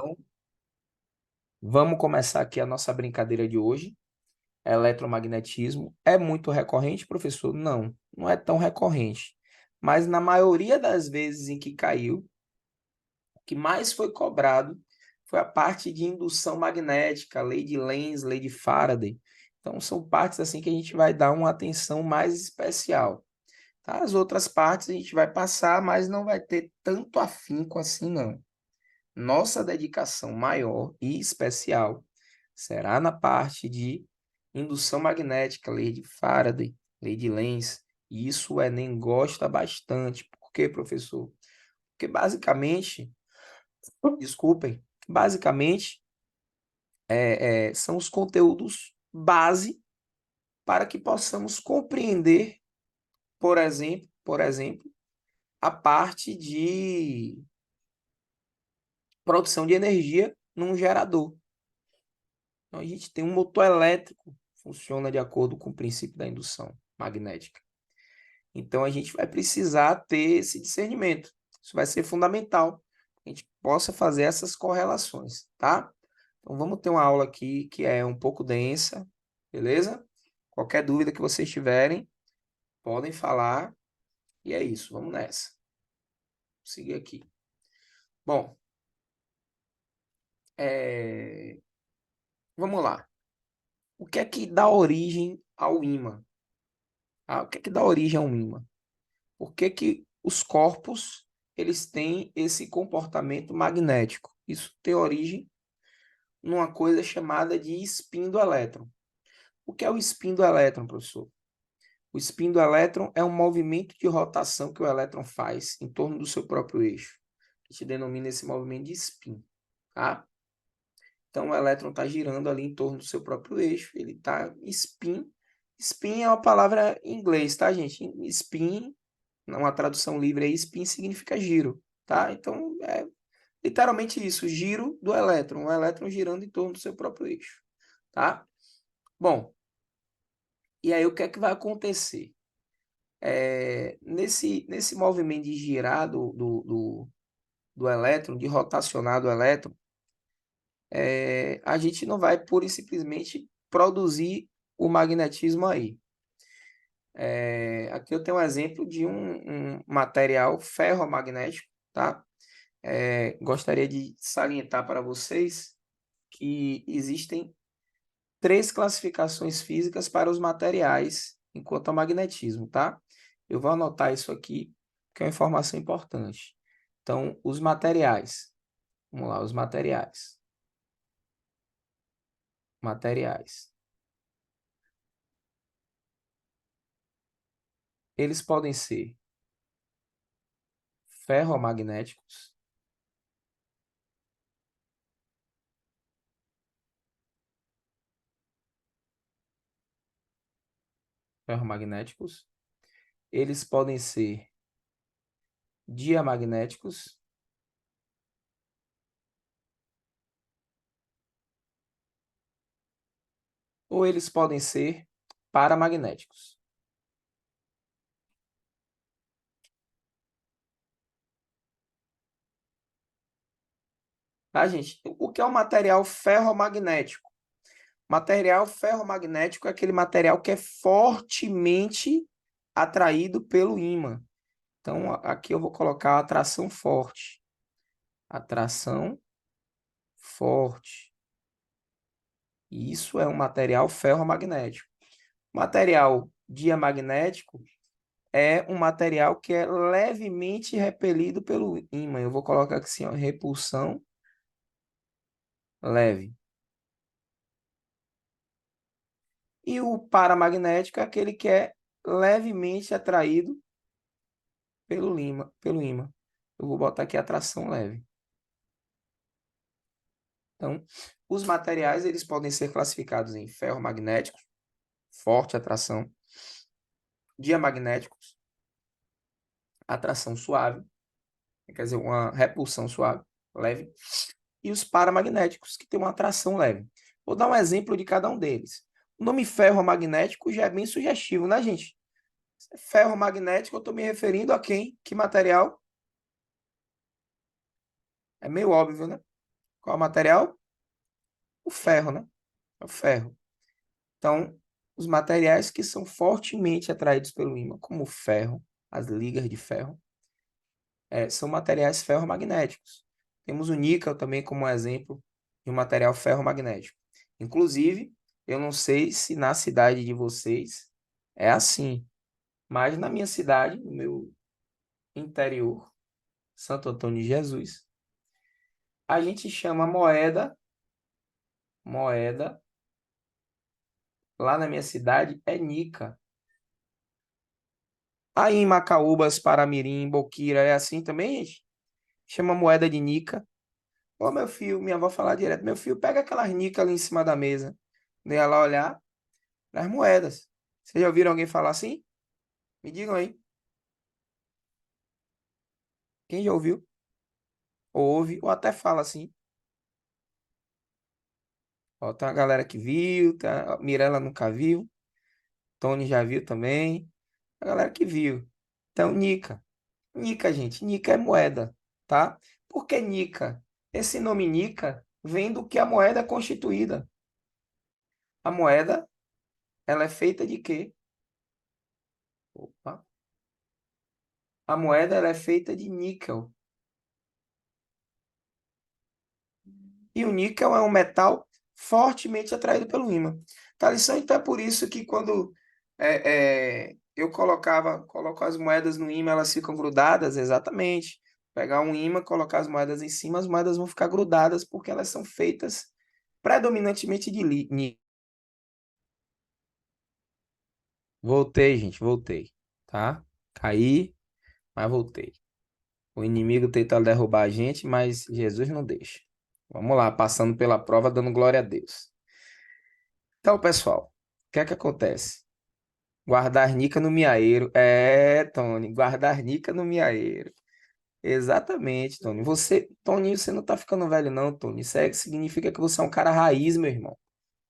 Então, vamos começar aqui a nossa brincadeira de hoje. Eletromagnetismo é muito recorrente, professor? Não, não é tão recorrente. Mas na maioria das vezes em que caiu, o que mais foi cobrado foi a parte de indução magnética, lei de Lenz, lei de Faraday. Então, são partes assim que a gente vai dar uma atenção mais especial. Tá? As outras partes a gente vai passar, mas não vai ter tanto afinco assim, não. Nossa dedicação maior e especial será na parte de indução magnética, lei de Faraday, lei de Lenz. E isso o Enem gosta bastante. Por quê, professor? Porque basicamente, desculpem, basicamente são os conteúdos base para que possamos compreender, por exemplo, a parte de produção de energia num gerador. Então, a gente tem um motor elétrico, funciona de acordo com o princípio da indução magnética. Então, a gente vai precisar ter esse discernimento. Isso vai ser fundamental, que a gente possa fazer essas correlações, tá? Então, vamos ter uma aula aqui que é um pouco densa, beleza? Qualquer dúvida que vocês tiverem, podem falar. E é isso, vamos nessa. Vou seguir aqui. Bom, vamos lá. O que é que dá origem ao ímã? O que é que dá origem ao ímã? Por que que os corpos eles têm esse comportamento magnético? Isso tem origem numa coisa chamada de spin do elétron. O que é o spin do elétron, professor? O spin do elétron é um movimento de rotação que o elétron faz em torno do seu próprio eixo. A gente denomina esse movimento de spin, tá? Então o elétron está girando ali em torno do seu próprio eixo, ele está spin. Spin é uma palavra em inglês, tá, gente? Spin, uma tradução livre aí, spin significa giro, tá? Então é literalmente isso, giro do elétron, o elétron girando em torno do seu próprio eixo, tá? Bom, e aí o que é que vai acontecer? Nesse movimento de girar do elétron, de rotacionar do elétron, a gente não vai pura e simplesmente produzir o magnetismo aí. Aqui eu tenho um exemplo de um material ferromagnético, tá? Gostaria de salientar para vocês que existem três classificações físicas para os materiais enquanto ao magnetismo, tá? Eu vou anotar isso aqui, que é uma informação importante. Então, os materiais. Vamos lá, os materiais. Materiais. Eles podem ser ferromagnéticos, ferromagnéticos. Eles podem ser diamagnéticos, ou eles podem ser paramagnéticos. Tá, gente? O que é um material ferromagnético? Material ferromagnético é aquele material que é fortemente atraído pelo ímã. Então, aqui eu vou colocar atração forte. Atração forte. Isso é um material ferromagnético. Material diamagnético é um material que é levemente repelido pelo ímã. Eu vou colocar aqui assim, ó, repulsão leve. E o paramagnético é aquele que é levemente atraído pelo ímã. Eu vou botar aqui atração leve. Então, os materiais eles podem ser classificados em ferromagnéticos, forte atração, diamagnéticos, atração suave, quer dizer, uma repulsão suave, leve, e os paramagnéticos, que têm uma atração leve. Vou dar um exemplo de cada um deles. O nome ferromagnético já é bem sugestivo, né, gente? Ferromagnético, eu estou me referindo a quem? Que material? É meio óbvio, né? Qual é o material? O ferro, né? É o ferro. Então, os materiais que são fortemente atraídos pelo ímã, como o ferro, as ligas de ferro, são materiais ferromagnéticos. Temos o níquel também como exemplo de um material ferromagnético. Inclusive, eu não sei se na cidade de vocês é assim, mas na minha cidade, no meu interior, Santo Antônio de Jesus, a gente chama moeda, lá na minha cidade é nica. Aí em Macaúbas, Paramirim, Boquira, é assim também, gente? Chama moeda de nica. Ô, meu filho, minha avó falava direto, meu filho, pega aquelas nicas ali em cima da mesa. Ia lá olhar nas moedas. Vocês já ouviram alguém falar assim? Me digam aí. Quem já ouviu? Ou ouve, ou até fala assim. Ó, tem uma galera que viu, tá? Mirella nunca viu, Tony já viu também. A galera que viu. Então, nica. Nica, gente. Nica é moeda, tá? Por que nica? Esse nome nica vem do que a moeda é constituída. A moeda, ela é feita de quê? Opa. A moeda, ela é feita de níquel. E o níquel é um metal fortemente atraído pelo ímã. Tá, lição, então é por isso que quando eu coloco as moedas no ímã, elas ficam grudadas, exatamente. Pegar um ímã, colocar as moedas em cima, as moedas vão ficar grudadas porque elas são feitas predominantemente de níquel. Voltei, gente, voltei, tá? Caí, mas voltei. O inimigo tenta derrubar a gente, mas Jesus não deixa. Vamos lá, passando pela prova, dando glória a Deus. Então, pessoal, o que é que acontece? Guardar nica no miaeiro. É, Tony, guardar nica no miaeiro. Exatamente, Tony. Tony, você não tá ficando velho, não, Tony. Isso aí significa que você é um cara raiz, meu irmão.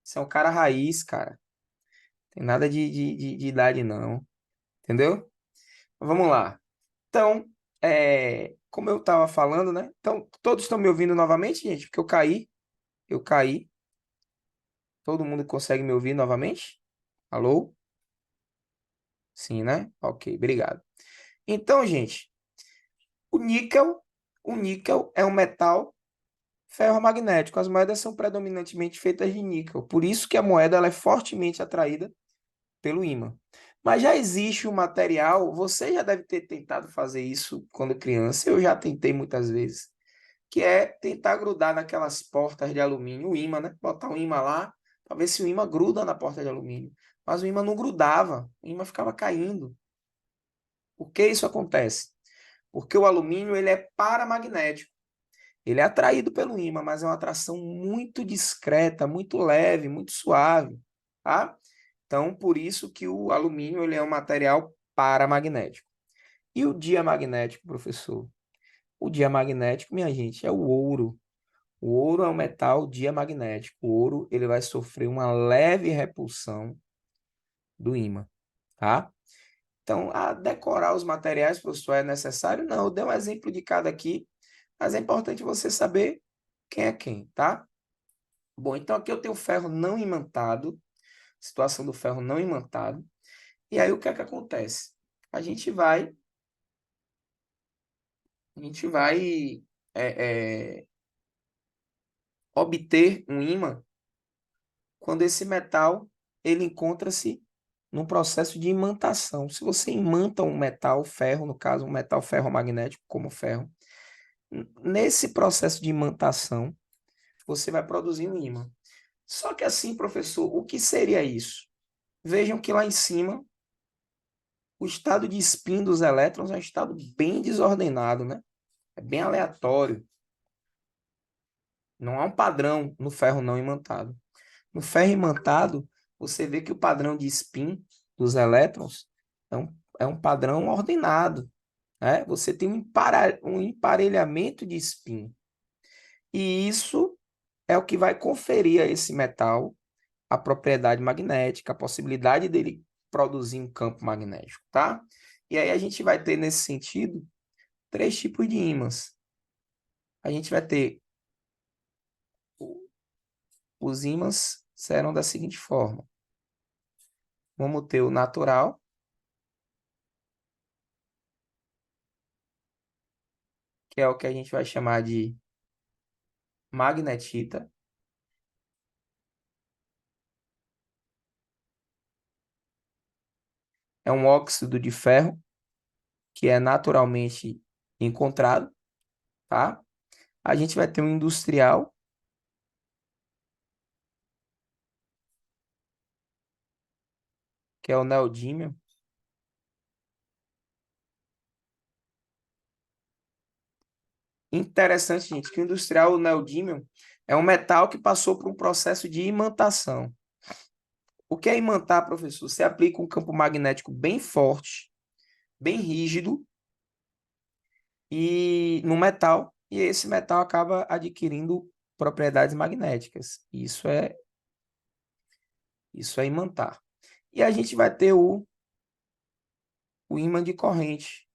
Você é um cara raiz, cara. Tem nada de idade, não. Entendeu? Vamos lá. Então, como eu tava falando, né? Então, todos estão me ouvindo novamente, gente? Porque eu caí. Eu caí. Todo mundo consegue me ouvir novamente? Alô? Sim, né? Ok, obrigado. Então, gente, o níquel, o níquel é um metal ferromagnético. As moedas são predominantemente feitas de níquel. Por isso que a moeda ela é fortemente atraída pelo ímã. Mas já existe um material, você já deve ter tentado fazer isso quando criança, eu já tentei muitas vezes, que é tentar grudar naquelas portas de alumínio, o ímã, né? Botar um ímã lá, para ver se o ímã gruda na porta de alumínio. Mas o ímã não grudava, o ímã ficava caindo. Por que isso acontece? Porque o alumínio ele é paramagnético. Ele é atraído pelo ímã, mas é uma atração muito discreta, muito leve, muito suave, tá? Então, por isso que o alumínio ele é um material paramagnético. E o diamagnético, professor? O diamagnético, minha gente, é o ouro. O ouro é um metal diamagnético. O ouro ele vai sofrer uma leve repulsão do ímã, tá? Então, decorar os materiais, professor, é necessário? Não, eu dei um exemplo de cada aqui, mas é importante você saber quem é quem, tá? Bom, então aqui eu tenho o ferro não imantado, situação do ferro não imantado. E aí o que é que acontece? A gente vai, a gente vai é, é, obter um ímã quando esse metal ele encontra-se num processo de imantação. Se você imanta um metal, ferro, no caso, um metal ferromagnético como ferro, nesse processo de imantação, você vai produzir um ímã. Só que assim, professor, o que seria isso? Vejam que lá em cima, o estado de spin dos elétrons é um estado bem desordenado, né? É bem aleatório. Não há um padrão no ferro não imantado. No ferro imantado, você vê que o padrão de spin dos elétrons é um padrão ordenado, né? Você tem um emparelhamento de spin. E isso é o que vai conferir a esse metal a propriedade magnética, a possibilidade dele produzir um campo magnético, tá? E aí a gente vai ter, nesse sentido, três tipos de ímãs. A gente vai ter Os ímãs serão da seguinte forma. Vamos ter o natural, que é o que a gente vai chamar de magnetita. É um óxido de ferro que é naturalmente encontrado, tá? A gente vai ter um industrial, que é o neodímio. Interessante, gente, que o industrial, o neodímio, é um metal que passou por um processo de imantação. O que é imantar, professor? Você aplica um campo magnético bem forte, bem rígido, e no metal, e esse metal acaba adquirindo propriedades magnéticas. Isso é imantar. E a gente vai ter o ímã de corrente,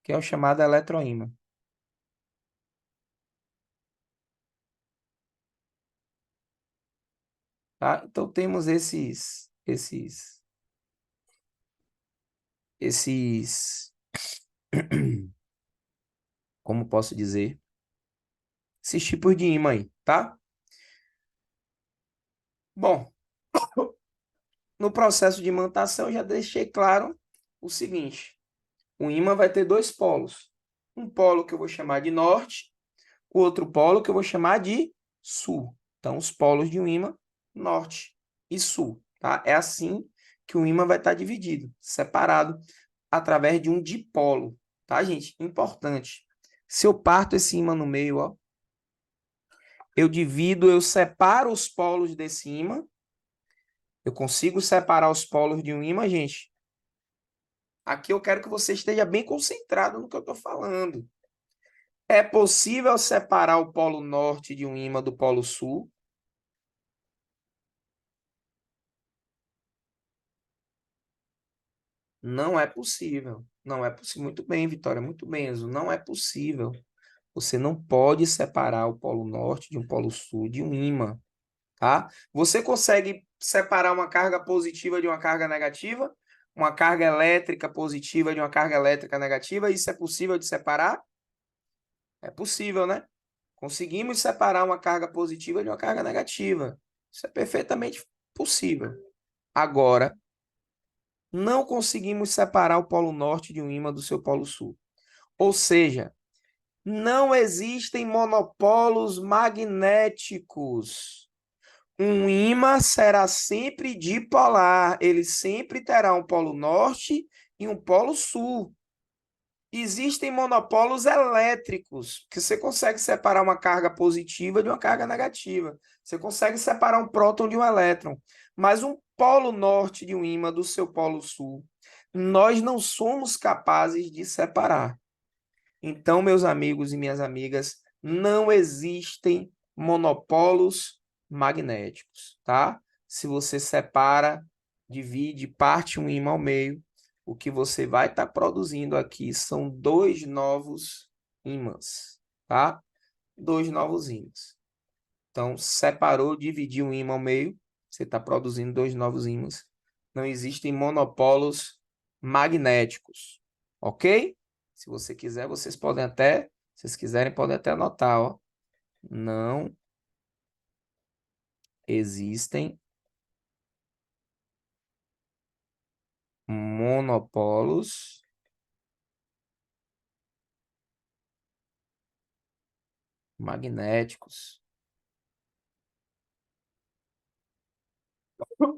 que é o chamado eletroímã. Tá? Então temos esses, como posso dizer, esses tipos de ímã aí, tá? Bom, no processo de imantação eu já deixei claro o seguinte: o ímã vai ter dois polos. Um polo que eu vou chamar de norte, o outro polo que eu vou chamar de sul. Então, os polos de um ímã, norte e sul, tá? É assim que o ímã vai estar dividido, separado, através de um dipolo, tá, gente? Importante. Se eu parto esse ímã no meio, ó, eu separo os polos desse ímã. Eu consigo separar os polos de um ímã, gente? Aqui eu quero que você esteja bem concentrado no que eu estou falando. É possível separar o polo norte de um ímã do polo sul? Não é possível. Não é possível. Muito bem, Vitória, muito bem, Enzo. Não é possível. Você não pode separar o polo norte de um polo sul de um ímã, tá? Você consegue separar uma carga positiva de uma carga negativa? Uma carga elétrica positiva de uma carga elétrica negativa? Isso é possível de separar? É possível, né? Conseguimos separar uma carga positiva de uma carga negativa. Isso é perfeitamente possível. Agora, não conseguimos separar o polo norte de um ímã do seu polo sul. Ou seja, não existem monopolos magnéticos. Um ímã será sempre dipolar, ele sempre terá um polo norte e um polo sul. Existem monopolos elétricos, que você consegue separar uma carga positiva de uma carga negativa. Você consegue separar um próton de um elétron. Mas um polo norte de um ímã do seu polo sul, nós não somos capazes de separar. Então, meus amigos e minhas amigas, não existem monopolos magnéticos, tá? Se você separa, divide, parte um ímã ao meio, o que você vai estar produzindo aqui são dois novos ímãs, tá? Dois novos ímãs. Então, separou, dividiu um ímã ao meio, você está produzindo dois novos ímãs. Não existem monopolos magnéticos, ok? Se você quiser, se vocês quiserem, podem até anotar, ó. Não existem monopolos magnéticos.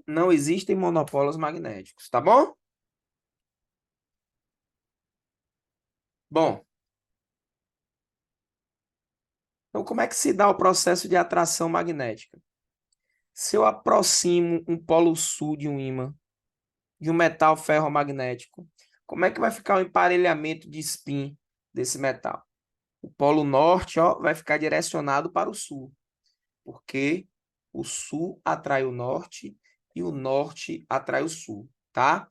Não existem monopolos magnéticos, tá bom? Bom, então como é que se dá o processo de atração magnética? Se eu aproximo um polo sul de um ímã, de um metal ferromagnético, como é que vai ficar o emparelhamento de spin desse metal? O polo norte, ó, vai ficar direcionado para o sul, porque o sul atrai o norte e o norte atrai o sul, tá?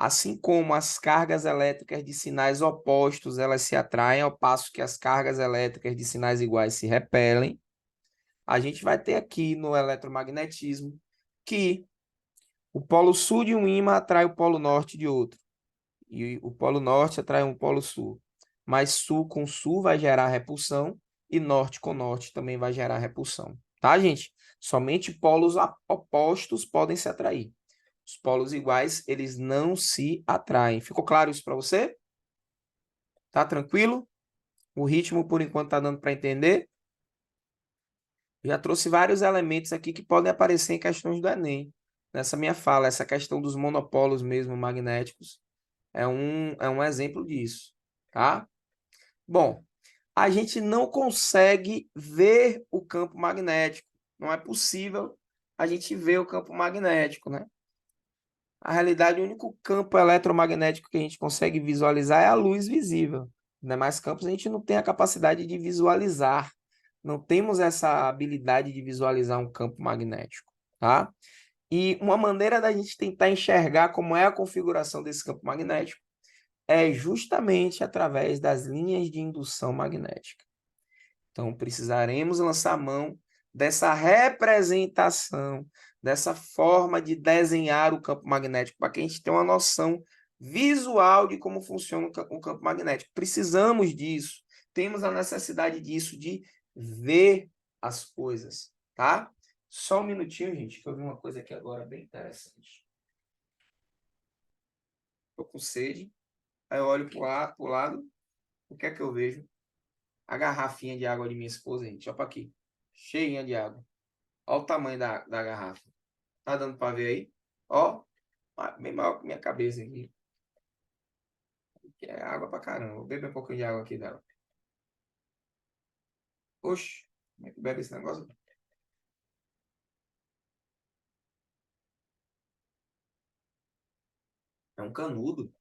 Assim como as cargas elétricas de sinais opostos, elas se atraem, ao passo que as cargas elétricas de sinais iguais se repelem, a gente vai ter aqui no eletromagnetismo que o polo sul de um ímã atrai o polo norte de outro, e o polo norte atrai um polo sul. Mas sul com sul vai gerar repulsão, e norte com norte também vai gerar repulsão. Tá, gente? Somente polos opostos podem se atrair. Os polos iguais, eles não se atraem. Ficou claro isso para você? Tá tranquilo? O ritmo, por enquanto, tá dando para entender? Já trouxe vários elementos aqui que podem aparecer em questões do Enem. Nessa minha fala, essa questão dos monopolos mesmo magnéticos é um exemplo disso, tá? Bom, a gente não consegue ver o campo magnético. Não é possível a gente ver o campo magnético, né? Na realidade, o único campo eletromagnético que a gente consegue visualizar é a luz visível. Nos demais campos, a gente não tem a capacidade de visualizar. Não temos essa habilidade de visualizar um campo magnético, tá? E uma maneira da gente tentar enxergar como é a configuração desse campo magnético é justamente através das linhas de indução magnética. Então, precisaremos lançar mão dessa representação, dessa forma de desenhar o campo magnético, para que a gente tenha uma noção visual de como funciona o campo magnético. Precisamos disso, temos a necessidade disso, de ver as coisas, tá? Só um minutinho, gente, que eu vi uma coisa aqui agora bem interessante. Estou com sede, aí eu olho para o lado, o que é que eu vejo? A garrafinha de água de minha esposa, gente, olha para aqui, cheinha de água. Olha o tamanho da garrafa. Tá dando para ver aí? Ó, bem maior que minha cabeça aqui. Que é água pra caramba. Vou beber um pouquinho de água aqui dela. Oxe, como é que bebe esse negócio? É um canudo.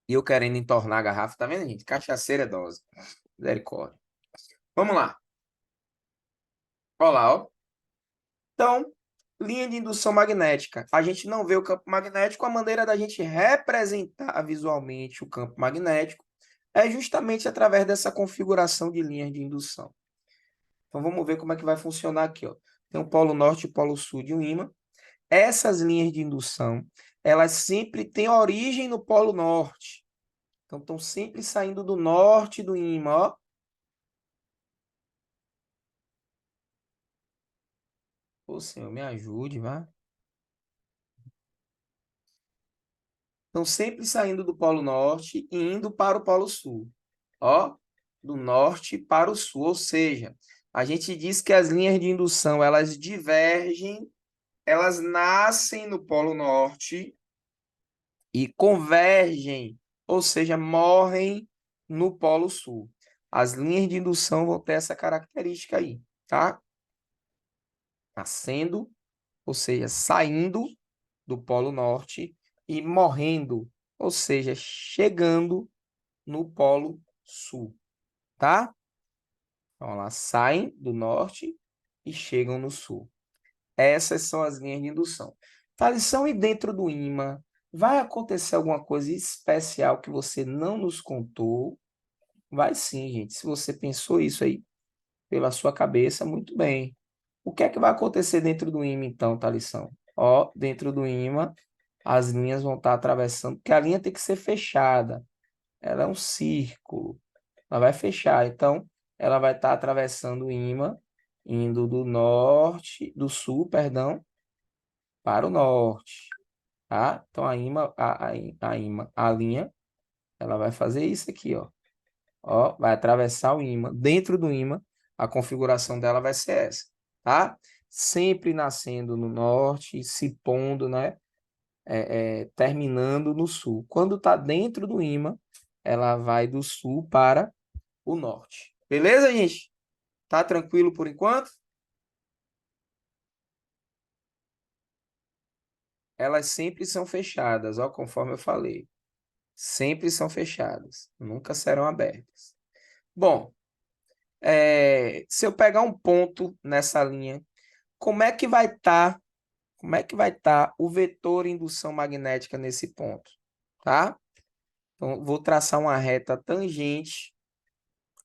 E eu querendo entornar a garrafa, tá vendo, gente? Cachaceira é dose. Misericórdia. Vamos lá. Olha lá, ó. Então, linha de indução magnética. A gente não vê o campo magnético, a maneira da gente representar visualmente o campo magnético é justamente através dessa configuração de linhas de indução. Então, vamos ver como é que vai funcionar aqui, ó. Tem o polo norte e o polo sul de um ímã. Essas linhas de indução, elas sempre têm origem no polo norte. Então, estão sempre saindo do norte do ímã, ó. Ô, Senhor, me ajude, vá. Estão sempre saindo do polo norte e indo para o polo sul. Ó, do norte para o sul, ou seja, a gente diz que as linhas de indução, elas divergem, elas nascem no polo norte e convergem, ou seja, morrem no polo sul. As linhas de indução vão ter essa característica aí, tá? Nascendo, ou seja, saindo do polo norte e morrendo, ou seja, chegando no polo sul, tá? Então, elas saem do norte e chegam no sul. Essas são as linhas de indução. Talição, e dentro do ímã, vai acontecer alguma coisa especial que você não nos contou? Vai sim, gente. Se você pensou isso aí pela sua cabeça, muito bem. O que é que vai acontecer dentro do ímã, então, Talição? Ó, dentro do ímã, as linhas vão estar atravessando, porque a linha tem que ser fechada. Ela é um círculo. Ela vai fechar. Então, ela vai estar atravessando o ímã, indo do norte, do sul, perdão, para o norte, tá? Então, a linha, ela vai fazer isso aqui, ó. Ó, vai atravessar o ímã. Dentro do ímã, a configuração dela vai ser essa, tá? Sempre nascendo no norte, se pondo, né? Terminando no sul. Quando está dentro do ímã, ela vai do sul para o norte. Beleza, gente? Tá tranquilo por enquanto? Elas sempre são fechadas, ó, conforme eu falei. Sempre são fechadas, nunca serão abertas. Bom, se eu pegar um ponto nessa linha, Como é que vai estar como é que vai estar o vetor indução magnética nesse ponto, tá? Então, vou traçar uma reta tangente.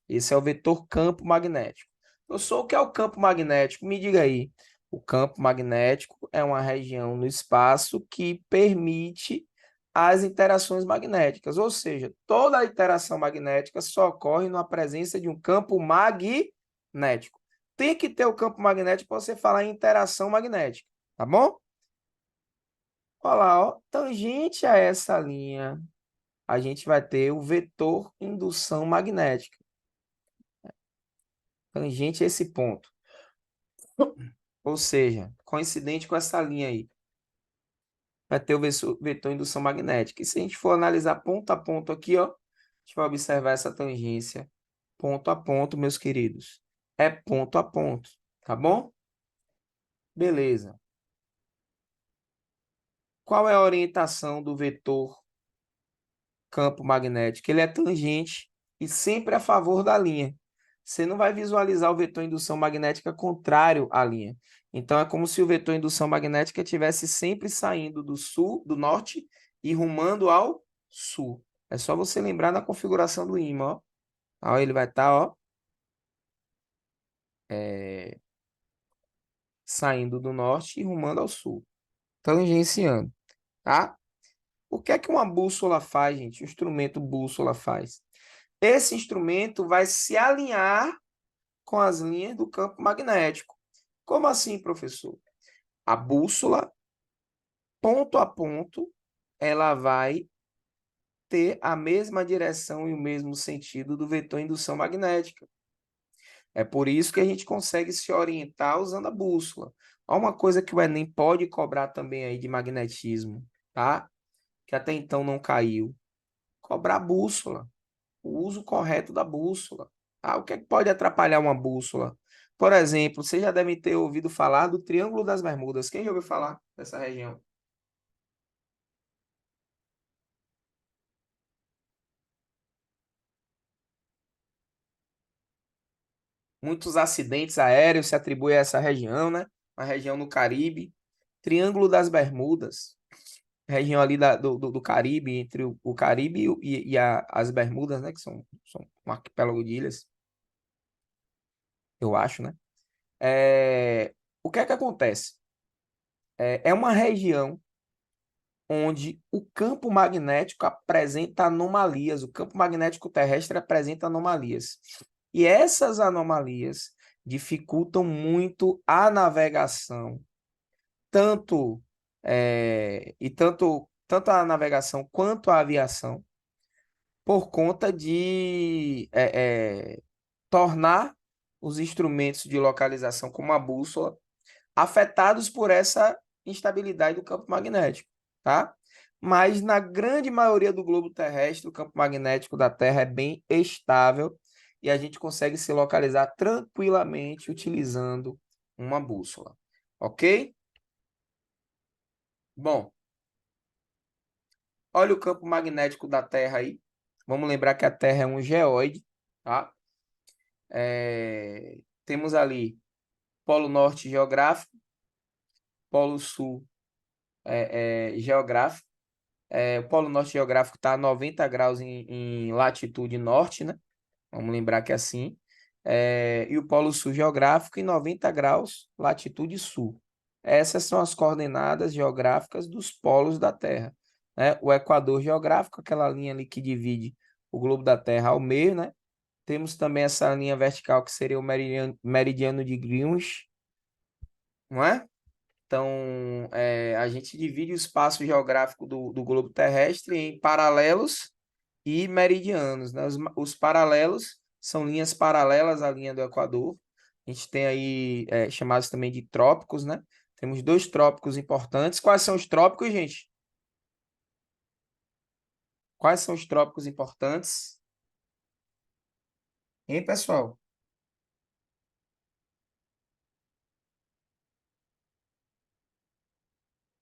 Esse é o vetor campo magnético. Eu sou o que é o campo magnético? Me diga aí. O campo magnético é uma região no espaço que permite as interações magnéticas, ou seja, toda a interação magnética só ocorre na presença de um campo magnético. Tem que ter o campo magnético para você falar em interação magnética, tá bom? Olha lá, ó, tangente a essa linha, a gente vai ter o vetor indução magnética, tangente a esse ponto. Ou seja, coincidente com essa linha aí, vai ter o vetor indução magnética. E se a gente for analisar ponto a ponto aqui, ó, a gente vai observar essa tangência ponto a ponto, meus queridos. É ponto a ponto, tá bom? Beleza. Qual é a orientação do vetor campo magnético? Ele é tangente e sempre a favor da linha. Você não vai visualizar o vetor indução magnética contrário à linha. Então é como se o vetor indução magnética estivesse sempre saindo do sul, do norte e rumando ao sul. É só você lembrar da configuração do ímã, ó. Aí ele vai estar, ó, saindo do norte e rumando ao sul, tangenciando, tá? O que é que uma bússola faz, gente? O instrumento bússola faz. Esse instrumento vai se alinhar com as linhas do campo magnético. Como assim, professor? A bússola, ponto a ponto, ela vai ter a mesma direção e o mesmo sentido do vetor indução magnética. É por isso que a gente consegue se orientar usando a bússola. Há uma coisa que o Enem pode cobrar também aí de magnetismo, tá? Que até então não caiu. Cobrar a bússola, o uso correto da bússola. Ah, o que é que pode atrapalhar uma bússola? Por exemplo, vocês já devem ter ouvido falar do Triângulo das Bermudas. Quem já ouviu falar dessa região? Muitos acidentes aéreos se atribuem a essa região, né? Uma região no Caribe. Triângulo das Bermudas, região ali do Caribe, entre o Caribe as Bermudas, né? Que são um arquipélago de ilhas, eu acho, né? O que é que acontece? É uma região onde o campo magnético apresenta anomalias, o campo magnético terrestre apresenta anomalias. E essas anomalias dificultam muito a navegação, tanto tanto a navegação quanto a aviação, por conta de tornar os instrumentos de localização, como a bússola, afetados por essa instabilidade do campo magnético, tá? Mas na grande maioria do globo terrestre, o campo magnético da Terra é bem estável e a gente consegue se localizar tranquilamente utilizando uma bússola, ok? Bom, olha o campo magnético da Terra aí. Vamos lembrar que a Terra é um geóide, tá? Temos ali Polo Norte geográfico, Polo Sul geográfico. O Polo Norte geográfico está a 90 graus em latitude norte, né? Vamos lembrar que é assim. E o Polo Sul geográfico em 90 graus latitude sul. Essas são as coordenadas geográficas dos polos da Terra, né? O Equador geográfico, aquela linha ali que divide o globo da Terra ao meio, né? Temos também essa linha vertical que seria o meridiano de Greenwich, não é? Então, a gente divide o espaço geográfico do globo terrestre em paralelos e meridianos, né? Os paralelos são linhas paralelas à linha do Equador. A gente tem aí chamados também de trópicos, né? Temos dois trópicos importantes. Quais são os trópicos, gente? Quais são os trópicos importantes? Hein, pessoal?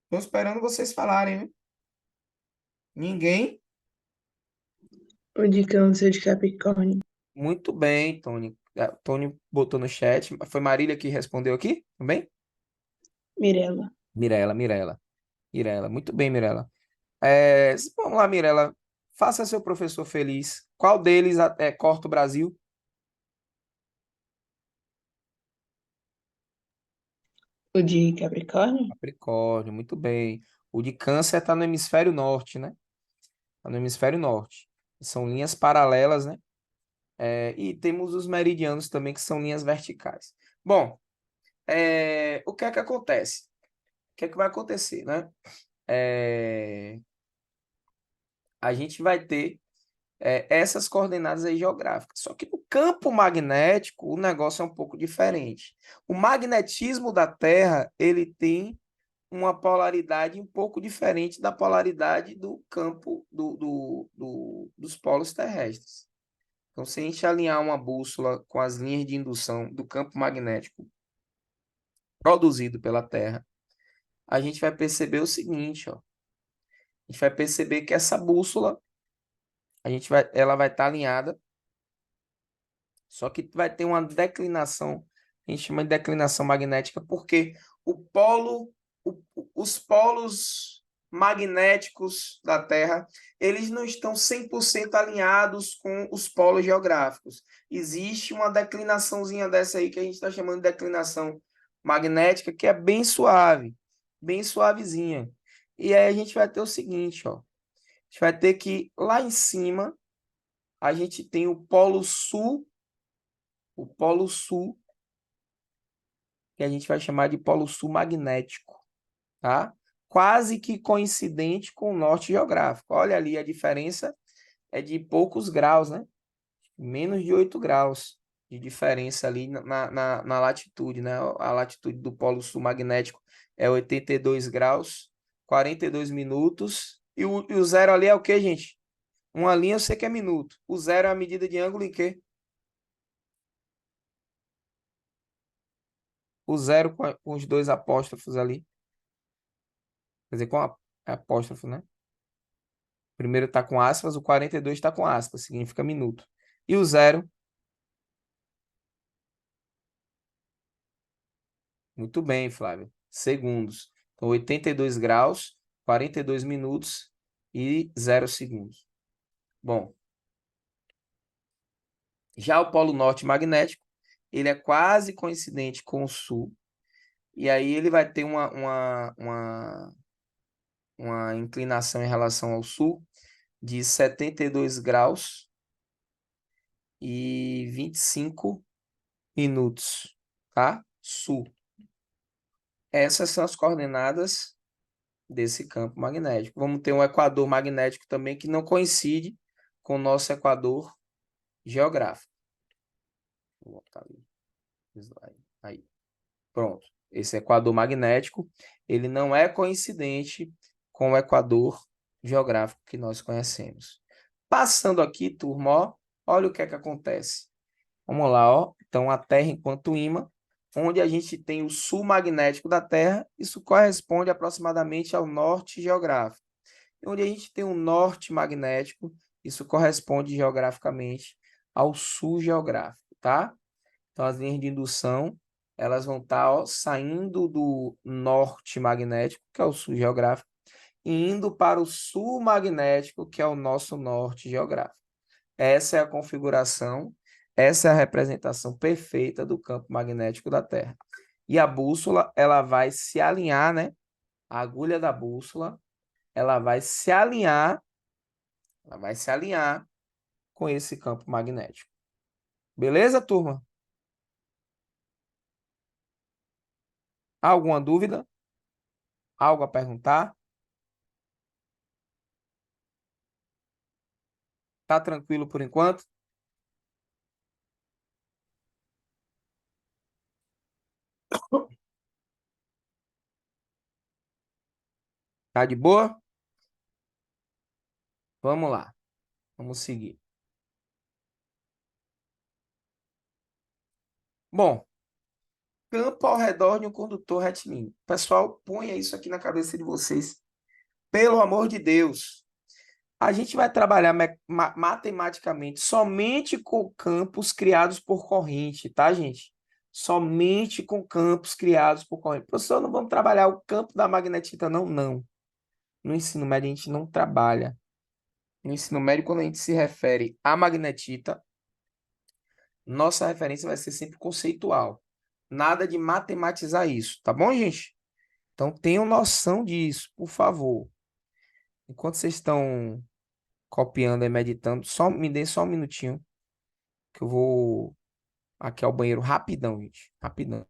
Estou esperando vocês falarem, né? Ninguém? O de Câncer de Capricórnio. Muito bem, Tony. Tony botou no chat. Foi Marília que respondeu aqui também? Mirela. Mirela, Mirela, Mirela. Muito bem, Mirela. Vamos lá, Mirela. Faça seu professor feliz. Qual deles corta o Brasil? O de Capricórnio? Capricórnio, muito bem. O de Câncer está no hemisfério norte, né? Está no hemisfério norte. São linhas paralelas, né? E temos os meridianos também, que são linhas verticais. Bom, o que é que acontece? O que é que vai acontecer, né? A gente vai ter essas coordenadas aí geográficas. Só que no campo magnético, o negócio é um pouco diferente. O magnetismo da Terra, ele tem uma polaridade um pouco diferente da polaridade do campo dos polos terrestres. Então, se a gente alinhar uma bússola com as linhas de indução do campo magnético produzido pela Terra, a gente vai perceber o seguinte, ó. A gente vai perceber que essa bússola, ela vai estar alinhada, só que vai ter uma declinação, a gente chama de declinação magnética, porque os polos magnéticos da Terra, eles não estão 100% alinhados com os polos geográficos. Existe uma declinaçãozinha dessa aí que a gente está chamando de declinação magnética, que é bem suavezinha. E aí a gente vai ter o seguinte, ó. A gente vai ter que lá em cima a gente tem o polo sul, que a gente vai chamar de polo sul magnético, tá? Quase que coincidente com o norte geográfico. Olha ali, a diferença é de poucos graus, né? Menos de 8 graus de diferença ali na latitude, né? A latitude do polo sul magnético é 82 graus, 42 minutos. E o zero ali é o quê, gente? Uma linha eu sei que é minuto. O zero é a medida de ângulo em quê? O zero com os dois apóstrofos ali. Quer dizer, com apóstrofo, né? Primeiro está com aspas, o 42 está com aspas, significa minuto. E o zero? Muito bem, Flávio. Segundos. Então, 82 graus, 42 minutos e 0 segundos. Bom, já o Polo Norte magnético, ele é quase coincidente com o Sul. E aí ele vai ter uma inclinação em relação ao Sul de 72 graus e 25 minutos, tá? Sul. Essas são as coordenadas desse campo magnético. Vamos ter um equador magnético também que não coincide com o nosso equador geográfico. Vou botar ali. Aí. Pronto. Esse equador magnético, ele não é coincidente com o equador geográfico que nós conhecemos. Passando aqui, turma, ó, olha o que é que acontece. Vamos lá, ó. Então, a Terra enquanto ímã, onde a gente tem o sul magnético da Terra, isso corresponde aproximadamente ao norte geográfico. E onde a gente tem o norte magnético, isso corresponde geograficamente ao sul geográfico, tá? Então, as linhas de indução, elas vão estar, ó, saindo do norte magnético, que é o sul geográfico, e indo para o sul magnético, que é o nosso norte geográfico. Essa é a configuração, essa é a representação perfeita do campo magnético da Terra. E a bússola, ela vai se alinhar, né? A agulha da bússola, ela vai se alinhar com esse campo magnético. Beleza, turma? Alguma dúvida? Algo a perguntar? Tá tranquilo por enquanto? Tá de boa? Vamos lá. Vamos seguir. Bom, campo ao redor de um condutor retilíneo. Pessoal, ponha isso aqui na cabeça de vocês. Pelo amor de Deus. A gente vai trabalhar matematicamente somente com campos criados por corrente, tá, gente? somente com campos criados por corrente. Professor, não vamos trabalhar o campo da magnetita, não? Não. No ensino médio, a gente não trabalha. No ensino médio, quando a gente se refere à magnetita, nossa referência vai ser sempre conceitual. Nada de matematizar isso, tá bom, gente? Então, tenham noção disso, por favor. Enquanto vocês estão copiando e meditando, me dê só um minutinho, que eu vou aqui ao banheiro rapidão, gente. Rapidão.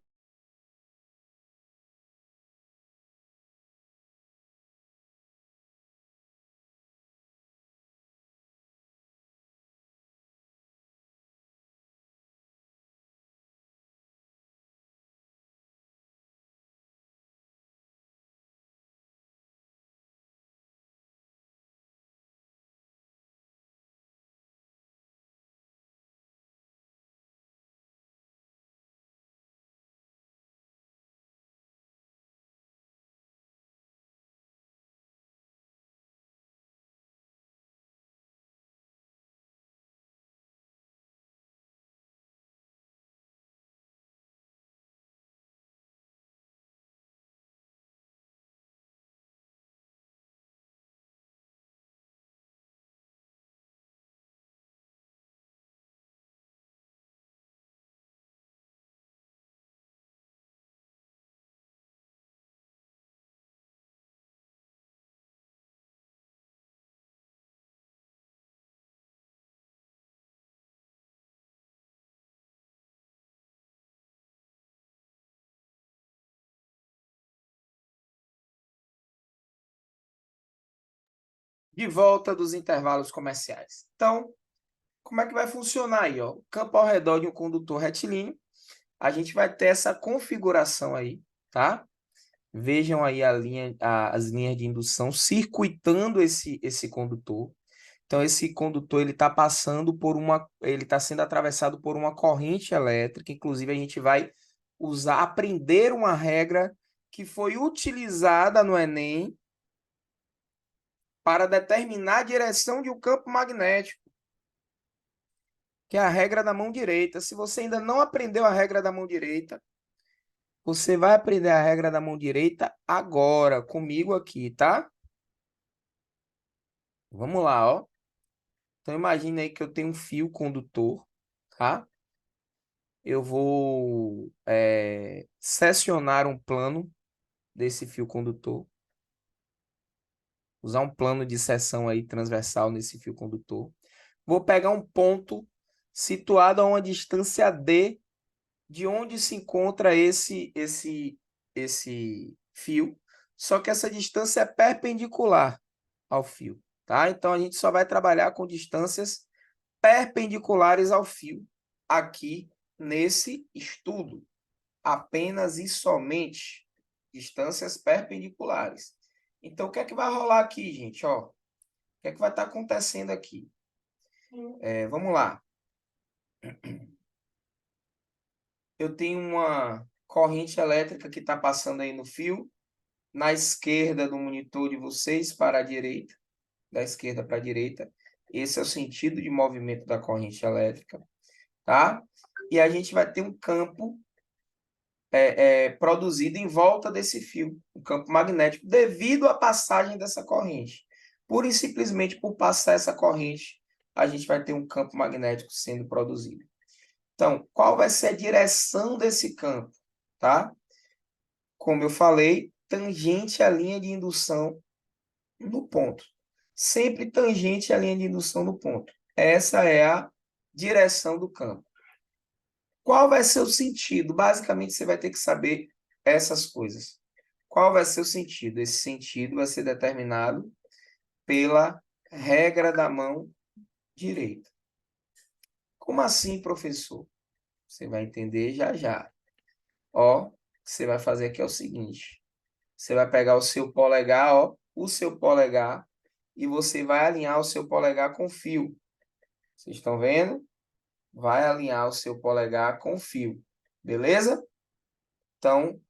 De volta dos intervalos comerciais. Então, como é que vai funcionar aí, ó? O campo ao redor de um condutor retilíneo, a gente vai ter essa configuração aí, tá? Vejam aí as linhas de indução circuitando esse condutor. Então, esse condutor ele está passando ele está sendo atravessado por uma corrente elétrica. Inclusive, a gente vai aprender uma regra que foi utilizada no Enem para determinar a direção de um campo magnético, que é a regra da mão direita. Se você ainda não aprendeu a regra da mão direita, você vai aprender a regra da mão direita agora, comigo aqui, tá? Vamos lá, ó. Então, imagine aí que eu tenho um fio condutor, tá? Eu vou secionar um plano desse fio condutor. Usar um plano de seção aí transversal nesse fio condutor. Vou pegar um ponto situado a uma distância D de onde se encontra esse fio, só que essa distância é perpendicular ao fio, tá? Então a gente só vai trabalhar com distâncias perpendiculares ao fio aqui nesse estudo, apenas e somente distâncias perpendiculares. Então o que é que vai rolar aqui, gente? Ó, o que é que vai estar acontecendo aqui? Vamos lá. Eu tenho uma corrente elétrica que está passando aí no fio, na esquerda do monitor de vocês para a direita, da esquerda para a direita. Esse é o sentido de movimento da corrente elétrica, tá? E a gente vai ter um campo produzido em volta desse fio, um campo magnético, devido à passagem dessa corrente. Pura e simplesmente por passar essa corrente, a gente vai ter um campo magnético sendo produzido. Então, qual vai ser a direção desse campo, tá? Como eu falei, tangente à linha de indução no ponto. Sempre tangente à linha de indução no ponto. Essa é a direção do campo. Qual vai ser o sentido? Basicamente, você vai ter que saber essas coisas. Qual vai ser o sentido? Esse sentido vai ser determinado pela regra da mão direita. Como assim, professor? Você vai entender já já. Ó, o que você vai fazer aqui é o seguinte. Você vai pegar o seu polegar, ó, o seu polegar, e você vai alinhar o seu polegar com o fio. Vocês estão vendo? Vai alinhar o seu polegar com o fio. Beleza? Então,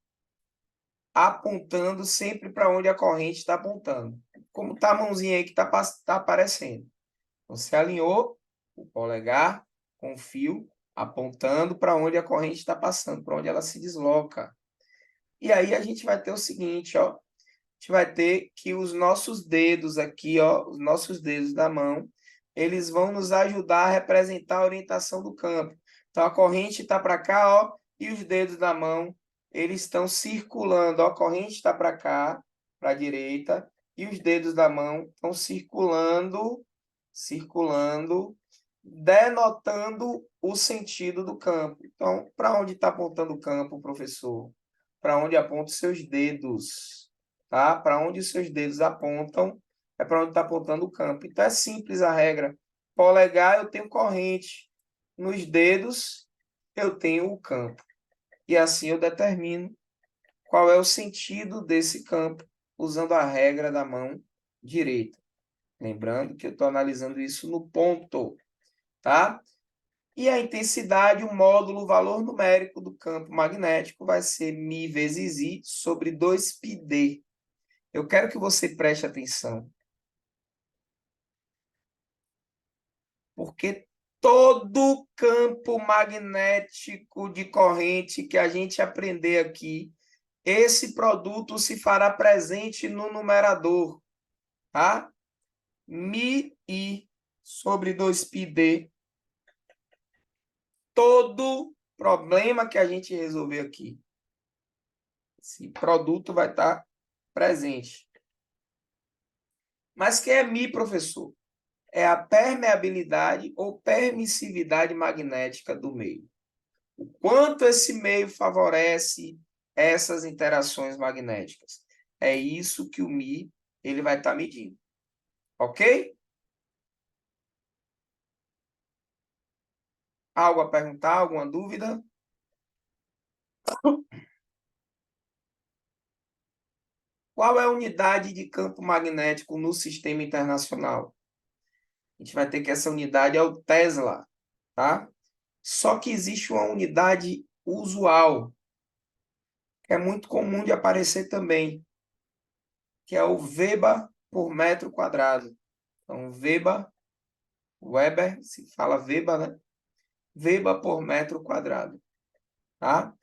apontando sempre para onde a corrente está apontando. Como está a mãozinha aí que está aparecendo. Você alinhou o polegar com o fio apontando para onde a corrente está passando, para onde ela se desloca. E aí a gente vai ter o seguinte, ó, a gente vai ter que os nossos dedos aqui, ó, os nossos dedos da mão, eles vão nos ajudar a representar a orientação do campo. Então a corrente está para cá, ó, e os dedos da mão, eles estão circulando, ó, a corrente está para cá, para a direita, e os dedos da mão estão circulando, denotando o sentido do campo. Então, para onde está apontando o campo, professor? Para onde apontam os seus dedos, tá? Para onde os seus dedos apontam, é para onde está apontando o campo. Então, é simples a regra. Polegar, eu tenho corrente. Nos dedos, eu tenho o campo. E assim eu determino qual é o sentido desse campo, usando a regra da mão direita. Lembrando que eu estou analisando isso no ponto, tá? E a intensidade, o módulo, o valor numérico do campo magnético vai ser μ vezes I sobre 2πd. Eu quero que você preste atenção, porque todo campo magnético de corrente que a gente aprender aqui, esse produto se fará presente no numerador, tá? μI sobre 2πd. Todo problema que a gente resolver aqui, esse produto vai estar presente. Mas que é Mi, professor? É a permeabilidade ou permissividade magnética do meio. O quanto esse meio favorece essas interações magnéticas. É isso que o Mi ele vai estar medindo. Ok? Algo a perguntar? Alguma dúvida? Qual é a unidade de campo magnético no sistema internacional? A gente vai ter que essa unidade é o Tesla, tá? Só que existe uma unidade usual, que é muito comum de aparecer também, que é o Weber por metro quadrado. Então, Weber, se fala Weber, né? Weber por metro quadrado, tá?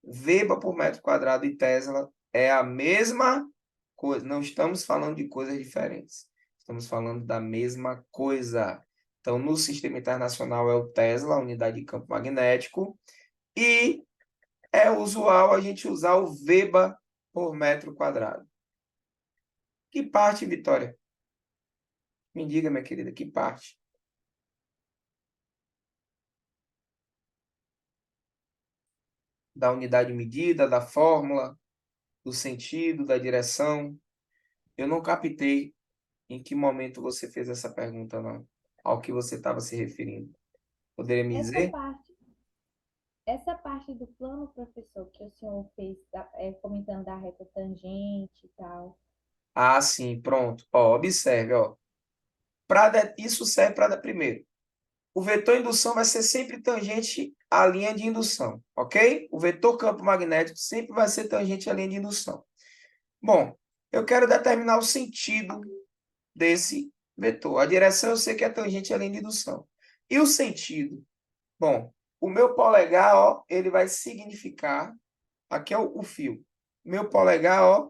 Weber por metro quadrado e Tesla é a mesma coisa. Não estamos falando de coisas diferentes. Estamos falando da mesma coisa. Então, no sistema internacional é o Tesla, a unidade de campo magnético, e é usual a gente usar o Weber por metro quadrado. Que parte, Vitória? Me diga, minha querida, que parte? Da unidade medida, da fórmula, do sentido, da direção? Eu não captei em que momento você fez essa pergunta, não. Ao que você estava se referindo. Poderia me Essa dizer? parte, essa parte do plano, professor, que o senhor fez, comentando da reta tangente e tal. Ah, sim, pronto. Ó, observe, ó. Isso serve para primeiro. O vetor indução vai ser sempre tangente à linha de indução, ok? O vetor campo magnético sempre vai ser tangente à linha de indução. Bom, eu quero determinar o sentido desse vetor. A direção eu sei que é tangente à linha de indução. E o sentido? Bom, o meu polegar, ó, ele vai significar, aqui é o fio. Meu polegar,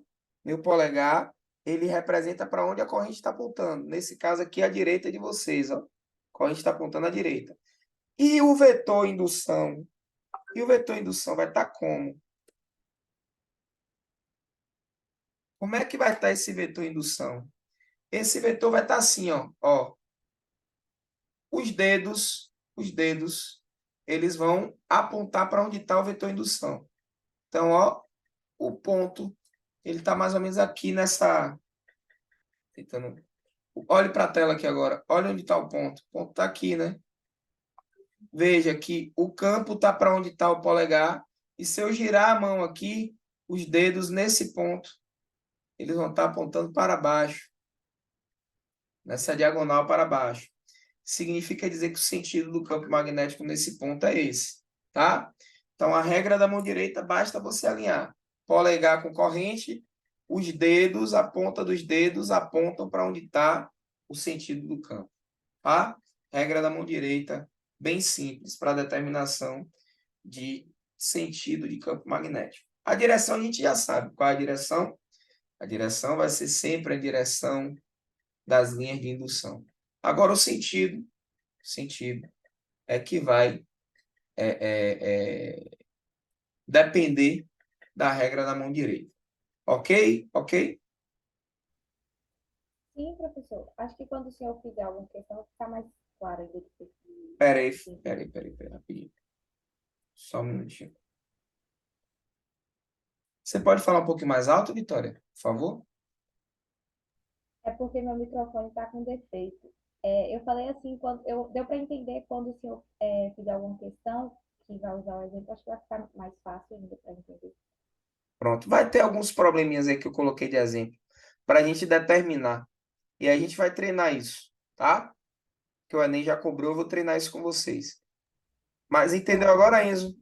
ele representa para onde a corrente está apontando. Nesse caso aqui, a direita de vocês, ó. A corrente está apontando à direita. E o vetor indução? E o vetor indução vai estar como? Como é que vai estar esse vetor indução? Esse vetor vai estar assim, ó. Os dedos, eles vão apontar para onde está o vetor indução. Então, ó, o ponto, ele está mais ou menos aqui nessa... Tentando... Olhe para a tela aqui agora. Olha onde está o ponto. O ponto está aqui, né? Veja que o campo está para onde está o polegar. E se eu girar a mão aqui, os dedos nesse ponto, eles vão estar apontando para baixo. Nessa diagonal para baixo. Significa dizer que o sentido do campo magnético nesse ponto é esse, tá? Então, a regra da mão direita, basta você alinhar. Polegar com corrente, os dedos, a ponta dos dedos apontam para onde está o sentido do campo, tá? Regra da mão direita bem simples para determinação de sentido de campo magnético. A direção a gente já sabe. Qual é a direção? A direção vai ser sempre a direção das linhas de indução. Agora, o sentido é que vai depender da regra da mão direita. Ok? Ok? Sim, professor. Acho que quando o senhor fizer alguma questão, vai ficar mais claro ainda do que... Peraí, Sim. peraí, rapidinho. Só um minutinho. Você pode falar um pouquinho mais alto, Vitória, por favor? É porque meu microfone está com defeito. Eu falei assim, deu para entender quando o senhor fizer alguma questão, que vai usar o exemplo, acho que vai ficar mais fácil ainda para entender. Pronto. Vai ter alguns probleminhas aí que eu coloquei de exemplo para a gente determinar. E a gente vai treinar isso, tá? Que o Enem já cobrou, eu vou treinar isso com vocês. Mas entendeu agora, Enzo?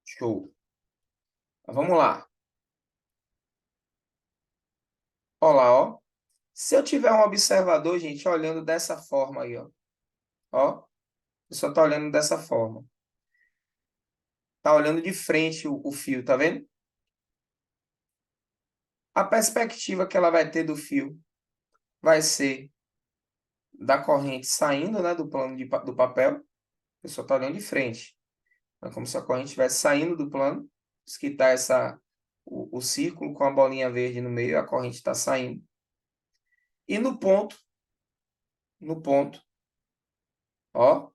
Show. Vamos lá. Olha lá, ó. Se eu tiver um observador, gente, olhando dessa forma aí, ó. Ó, eu só tá olhando dessa forma. Tá olhando de frente o fio, tá vendo? A perspectiva que ela vai ter do fio vai ser da corrente saindo, né, do plano do papel. Eu só tô olhando de frente. É como se a corrente estivesse saindo do plano. Isso que tá o círculo com a bolinha verde no meio, a corrente está saindo. E no ponto, ó,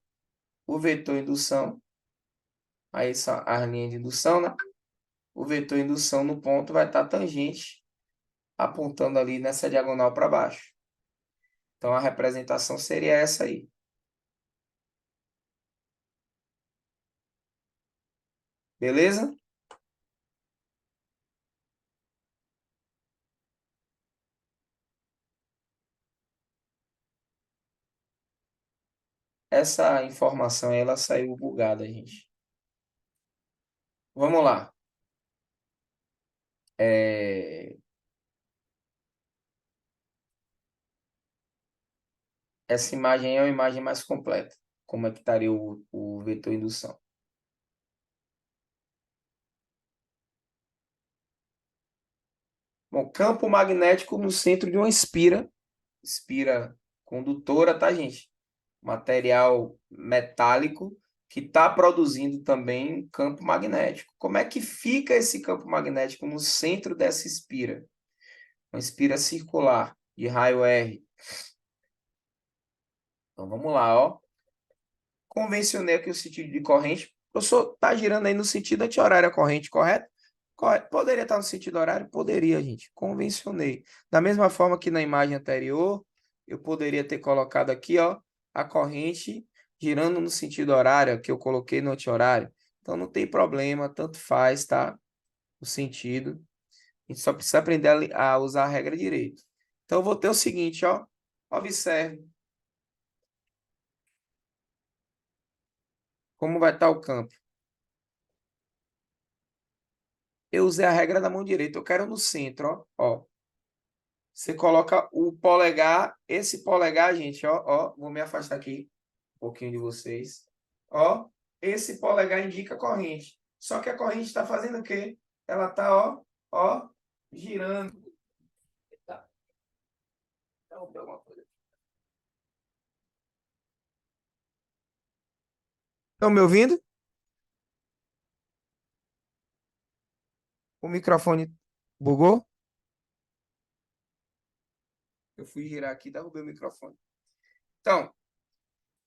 o vetor indução, aí a linha de indução, né? O vetor indução no ponto vai estar tangente, apontando ali nessa diagonal para baixo. Então, a representação seria essa aí. Beleza? Essa informação aí, ela saiu bugada, gente. Vamos lá. Essa imagem é uma imagem mais completa. Como é que estaria o vetor indução? Bom, campo magnético no centro de uma espira condutora, tá, gente? Material metálico que está produzindo também campo magnético. Como é que fica esse campo magnético no centro dessa espira? Uma espira circular de raio R. Então vamos lá, ó. Convencionei aqui o sentido de corrente. O professor está girando aí no sentido anti-horário a corrente, correto? Poderia estar no sentido horário? Poderia, gente. Convencionei. Da mesma forma que na imagem anterior, eu poderia ter colocado aqui, ó, a corrente girando no sentido horário, que eu coloquei no anti-horário. Então não tem problema, tanto faz, tá? O sentido. A gente só precisa aprender a usar a regra direito. Então eu vou ter o seguinte, ó. Observe como vai estar o campo. Eu usei a regra da mão direita. Eu quero no centro, ó. Ó. Você coloca o polegar, esse polegar, gente, ó, ó, vou me afastar aqui um pouquinho de vocês. Ó, esse polegar indica a corrente. Só que a corrente está fazendo o quê? Ela está, ó, girando. Tá. Interrompeu alguma coisa. Estão me ouvindo? O microfone bugou? Eu fui girar aqui e derrubei o microfone. Então,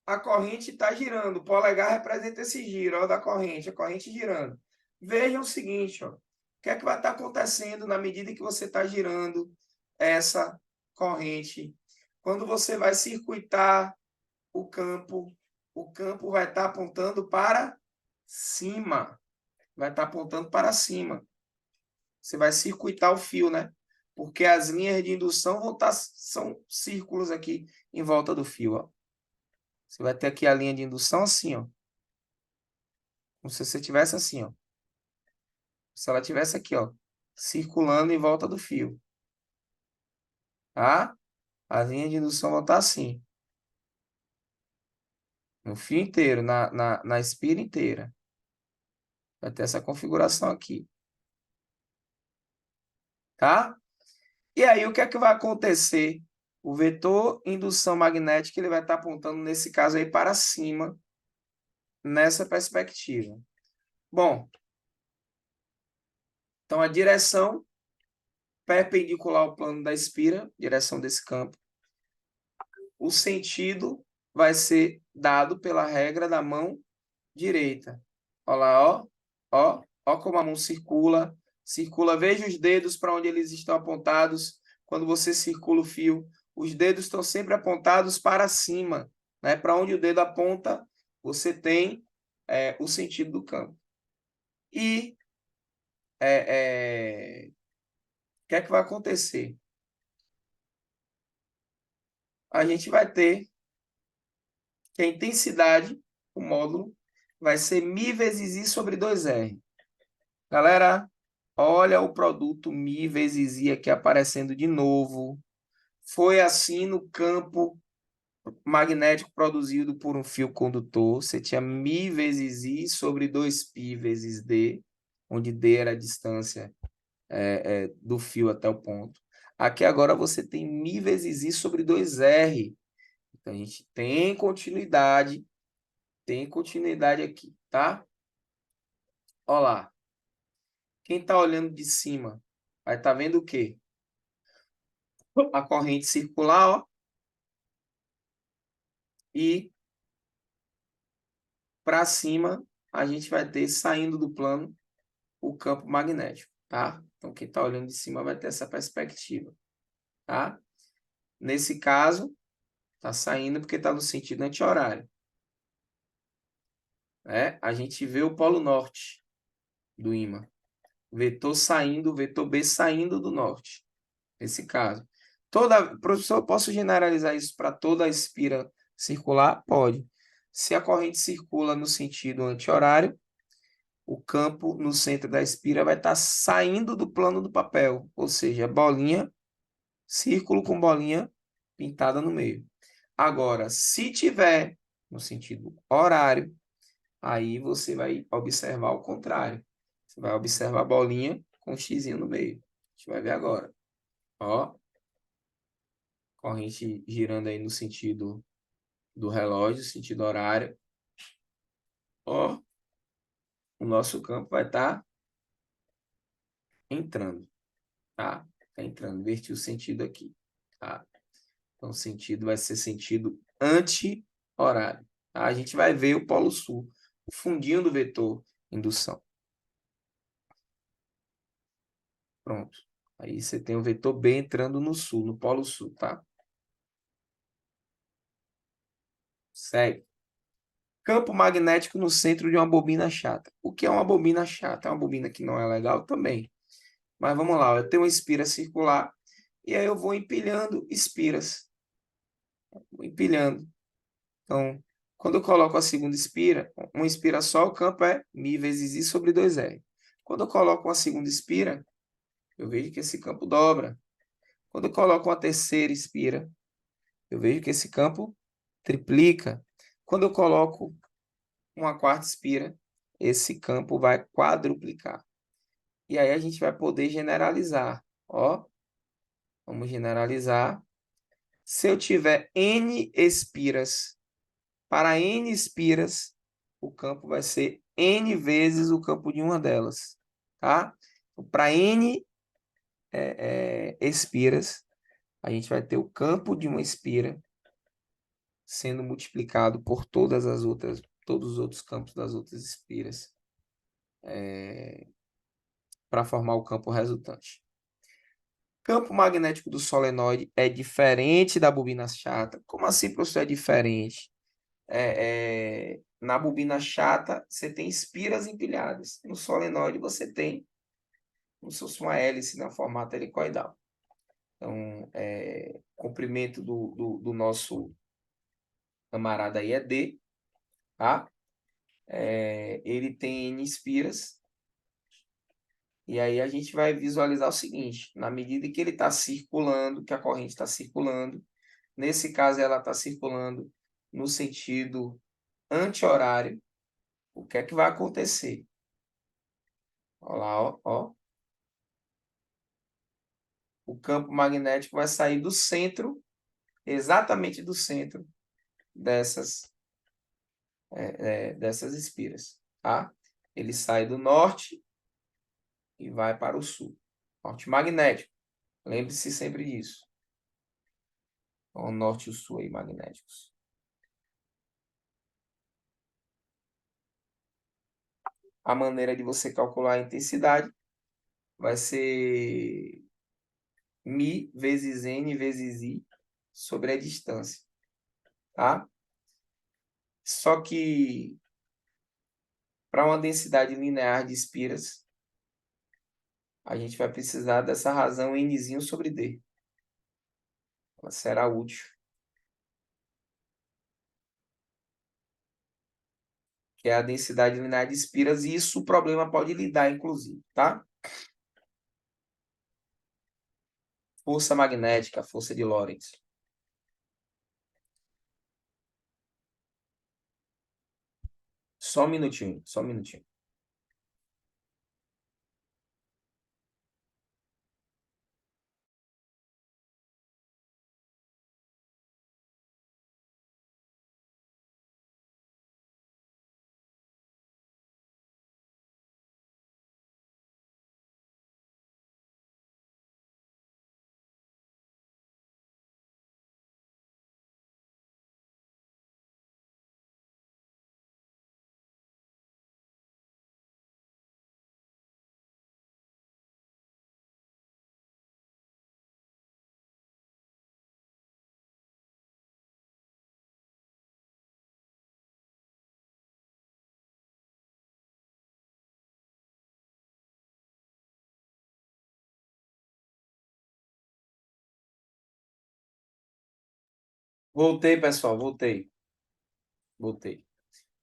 a corrente está girando. O polegar representa esse giro, ó, da corrente, a corrente girando. Vejam o seguinte, ó. O que é que vai estar acontecendo na medida que você está girando essa corrente? Quando você vai circuitar o campo vai estar apontando para cima. Vai estar apontando para cima. Você vai circuitar o fio, né? Porque as linhas de indução são círculos aqui em volta do fio, ó. Você vai ter aqui a linha de indução assim, ó. Como se você tivesse assim, ó. Se ela tivesse aqui, ó, circulando em volta do fio, tá? As linhas de indução vão estar assim. No fio inteiro, na espira inteira. Vai ter essa configuração aqui. Tá? E aí, o que é que vai acontecer? O vetor indução magnética ele vai estar apontando, nesse caso aí, para cima, nessa perspectiva. Bom, então a direção perpendicular ao plano da espira, direção desse campo, o sentido vai ser dado pela regra da mão direita. Olha lá, ó. Ó como a mão circula. Circula, veja os dedos para onde eles estão apontados. Quando você circula o fio, os dedos estão sempre apontados para cima. Né? Para onde o dedo aponta, você tem o sentido do campo. E o que é que vai acontecer? A gente vai ter que a intensidade, o módulo, vai ser μ vezes I sobre 2R. Galera, olha o produto μ vezes I aqui aparecendo de novo. Foi assim no campo magnético produzido por um fio condutor. Você tinha μ vezes I sobre 2π vezes D, onde D era a distância do fio até o ponto. Aqui agora você tem μ vezes I sobre 2R. Então, a gente tem continuidade aqui, tá? Olha lá. Quem está olhando de cima vai estar vendo o quê? A corrente circular, ó. E para cima, a gente vai ter, saindo do plano, o campo magnético, tá? Então, quem está olhando de cima vai ter essa perspectiva, tá? Nesse caso, está saindo porque está no sentido anti-horário. A gente vê o polo norte do ímã. Vetor saindo, vetor B saindo do norte. Nesse caso. Professor, eu posso generalizar isso para toda a espira circular? Pode. Se a corrente circula no sentido anti-horário, o campo no centro da espira vai estar saindo do plano do papel, ou seja, bolinha, círculo com bolinha pintada no meio. Agora, se tiver no sentido horário, aí você vai observar o contrário. Você vai observar a bolinha com um xizinho no meio. A gente vai ver agora. Ó, corrente girando aí no sentido do relógio, sentido horário. Ó, o nosso campo vai estar entrando, tá? Tá entrando, inverti o sentido aqui, tá? Então, o sentido vai ser sentido anti-horário. Tá? A gente vai ver o polo sul, o fundinho do vetor indução. Pronto. Aí você tem o vetor B entrando no sul, no polo sul, tá? Segue. Campo magnético no centro de uma bobina chata. O que é uma bobina chata? É uma bobina que não é legal também. Mas vamos lá, eu tenho uma espira circular e aí eu vou empilhando espiras. Vou empilhando. Então, quando eu coloco a segunda espira, uma espira só, o campo é μ vezes I sobre 2R. Quando eu coloco uma segunda espira, eu vejo que esse campo dobra. Quando eu coloco uma terceira espira, eu vejo que esse campo triplica. Quando eu coloco uma quarta espira, esse campo vai quadruplicar. E aí a gente vai poder generalizar. Ó, vamos generalizar. Se eu tiver N espiras, para N espiras, o campo vai ser N vezes o campo de uma delas. Tá? Então, para N espiras, a gente vai ter o campo de uma espira sendo multiplicado por todos os outros campos das outras espiras para formar o campo resultante. Campo magnético do solenoide é diferente da bobina chata. Como assim, professor, é diferente? Na bobina chata, você tem espiras empilhadas. No solenoide, você tem como se fosse uma hélice na formato helicoidal. Então, o comprimento do nosso camarada aí é D, tá? Ele tem N espiras. E aí a gente vai visualizar o seguinte: na medida que ele está circulando, que a corrente está circulando, Nesse caso, ela está circulando no sentido anti-horário. O que é que vai acontecer? Olha lá, ó, ó. O campo magnético vai sair do centro, exatamente do centro dessas espiras, tá? Ele sai do norte e vai para o sul. Norte magnético. Lembre-se sempre disso. O norte e o sul aí magnéticos. A maneira de você calcular a intensidade vai ser μ vezes n vezes i sobre a distância, tá? Só que para uma densidade linear de espiras, a gente vai precisar dessa razão nzinho sobre d. Ela será útil. Que é a densidade linear de espiras, e isso o problema pode lidar, inclusive, tá? Força magnética, força de Lorentz. Só um minutinho, só um minutinho. Voltei, pessoal, voltei. Voltei.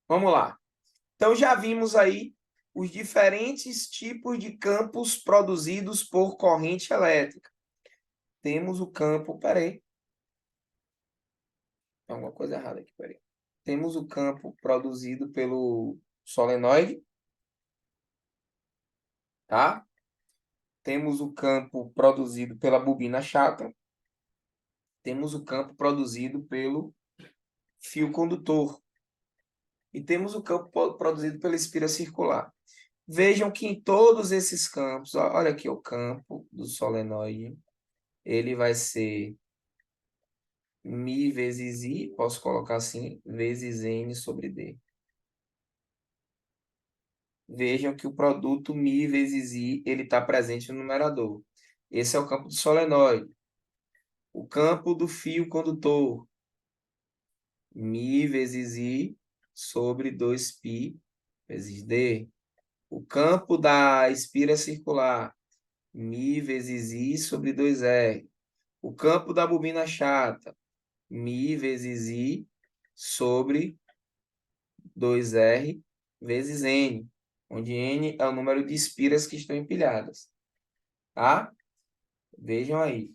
Vamos lá. Então, já vimos aí os diferentes tipos de campos produzidos por corrente elétrica. Temos o campo... Peraí. Tem alguma coisa errada aqui, peraí. Temos o campo produzido pelo solenoide, tá? Temos o campo produzido pela bobina chata. Temos o campo produzido pelo fio condutor. E temos o campo produzido pela espira circular. Vejam que em todos esses campos, olha aqui o campo do solenoide, ele vai ser μ vezes I, posso colocar assim, vezes N sobre D. Vejam que o produto μ vezes I, ele está presente no numerador. Esse é o campo do solenoide. O campo do fio condutor, μ vezes I sobre 2π vezes D. O campo da espira circular, μ vezes I sobre 2R. O campo da bobina chata, μ vezes I sobre 2R vezes N, onde N é o número de espiras que estão empilhadas. Tá? Vejam aí.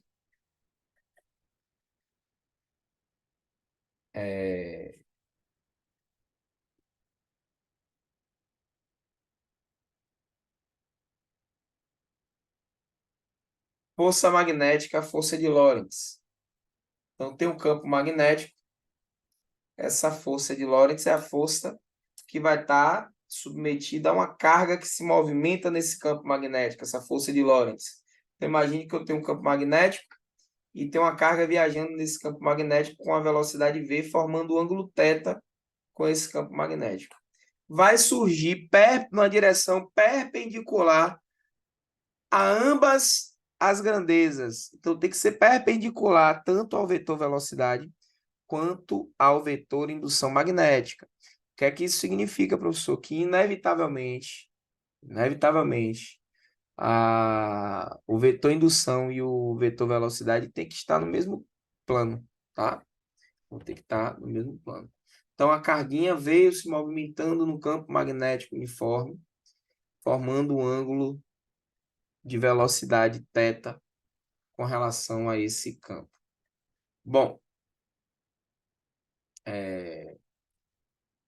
Força magnética, força de Lorentz. Então, tem um campo magnético. Essa força de Lorentz é a força que vai estar submetida a uma carga que se movimenta nesse campo magnético, essa força de Lorentz. Então, imagine que eu tenho um campo magnético e tem uma carga viajando nesse campo magnético com a velocidade v, formando o ângulo θ com esse campo magnético. Vai surgir numa direção perpendicular a ambas as grandezas. Então, tem que ser perpendicular tanto ao vetor velocidade quanto ao vetor indução magnética. O que é que isso significa, professor? Que, inevitavelmente, o vetor indução e o vetor velocidade tem que estar no mesmo plano, tá? Vão ter que estar no mesmo plano. Então, a carguinha veio se movimentando no campo magnético uniforme, formando um ângulo de velocidade θ com relação a esse campo. Bom,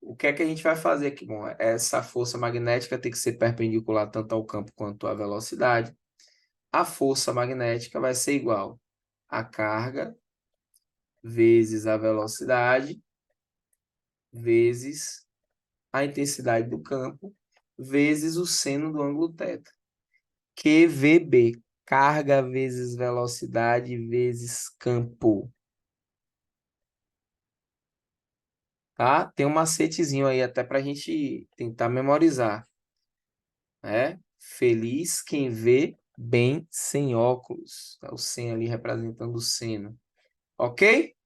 O que é que a gente vai fazer aqui? Bom, essa força magnética tem que ser perpendicular tanto ao campo quanto à velocidade. A força magnética vai ser igual a carga vezes a velocidade vezes a intensidade do campo vezes o seno do ângulo θ. QVB, carga vezes velocidade vezes campo. Tá? Tem um macetezinho aí até para a gente tentar memorizar. Né? Feliz quem vê bem sem óculos. Tá o sem ali representando o seno. Ok?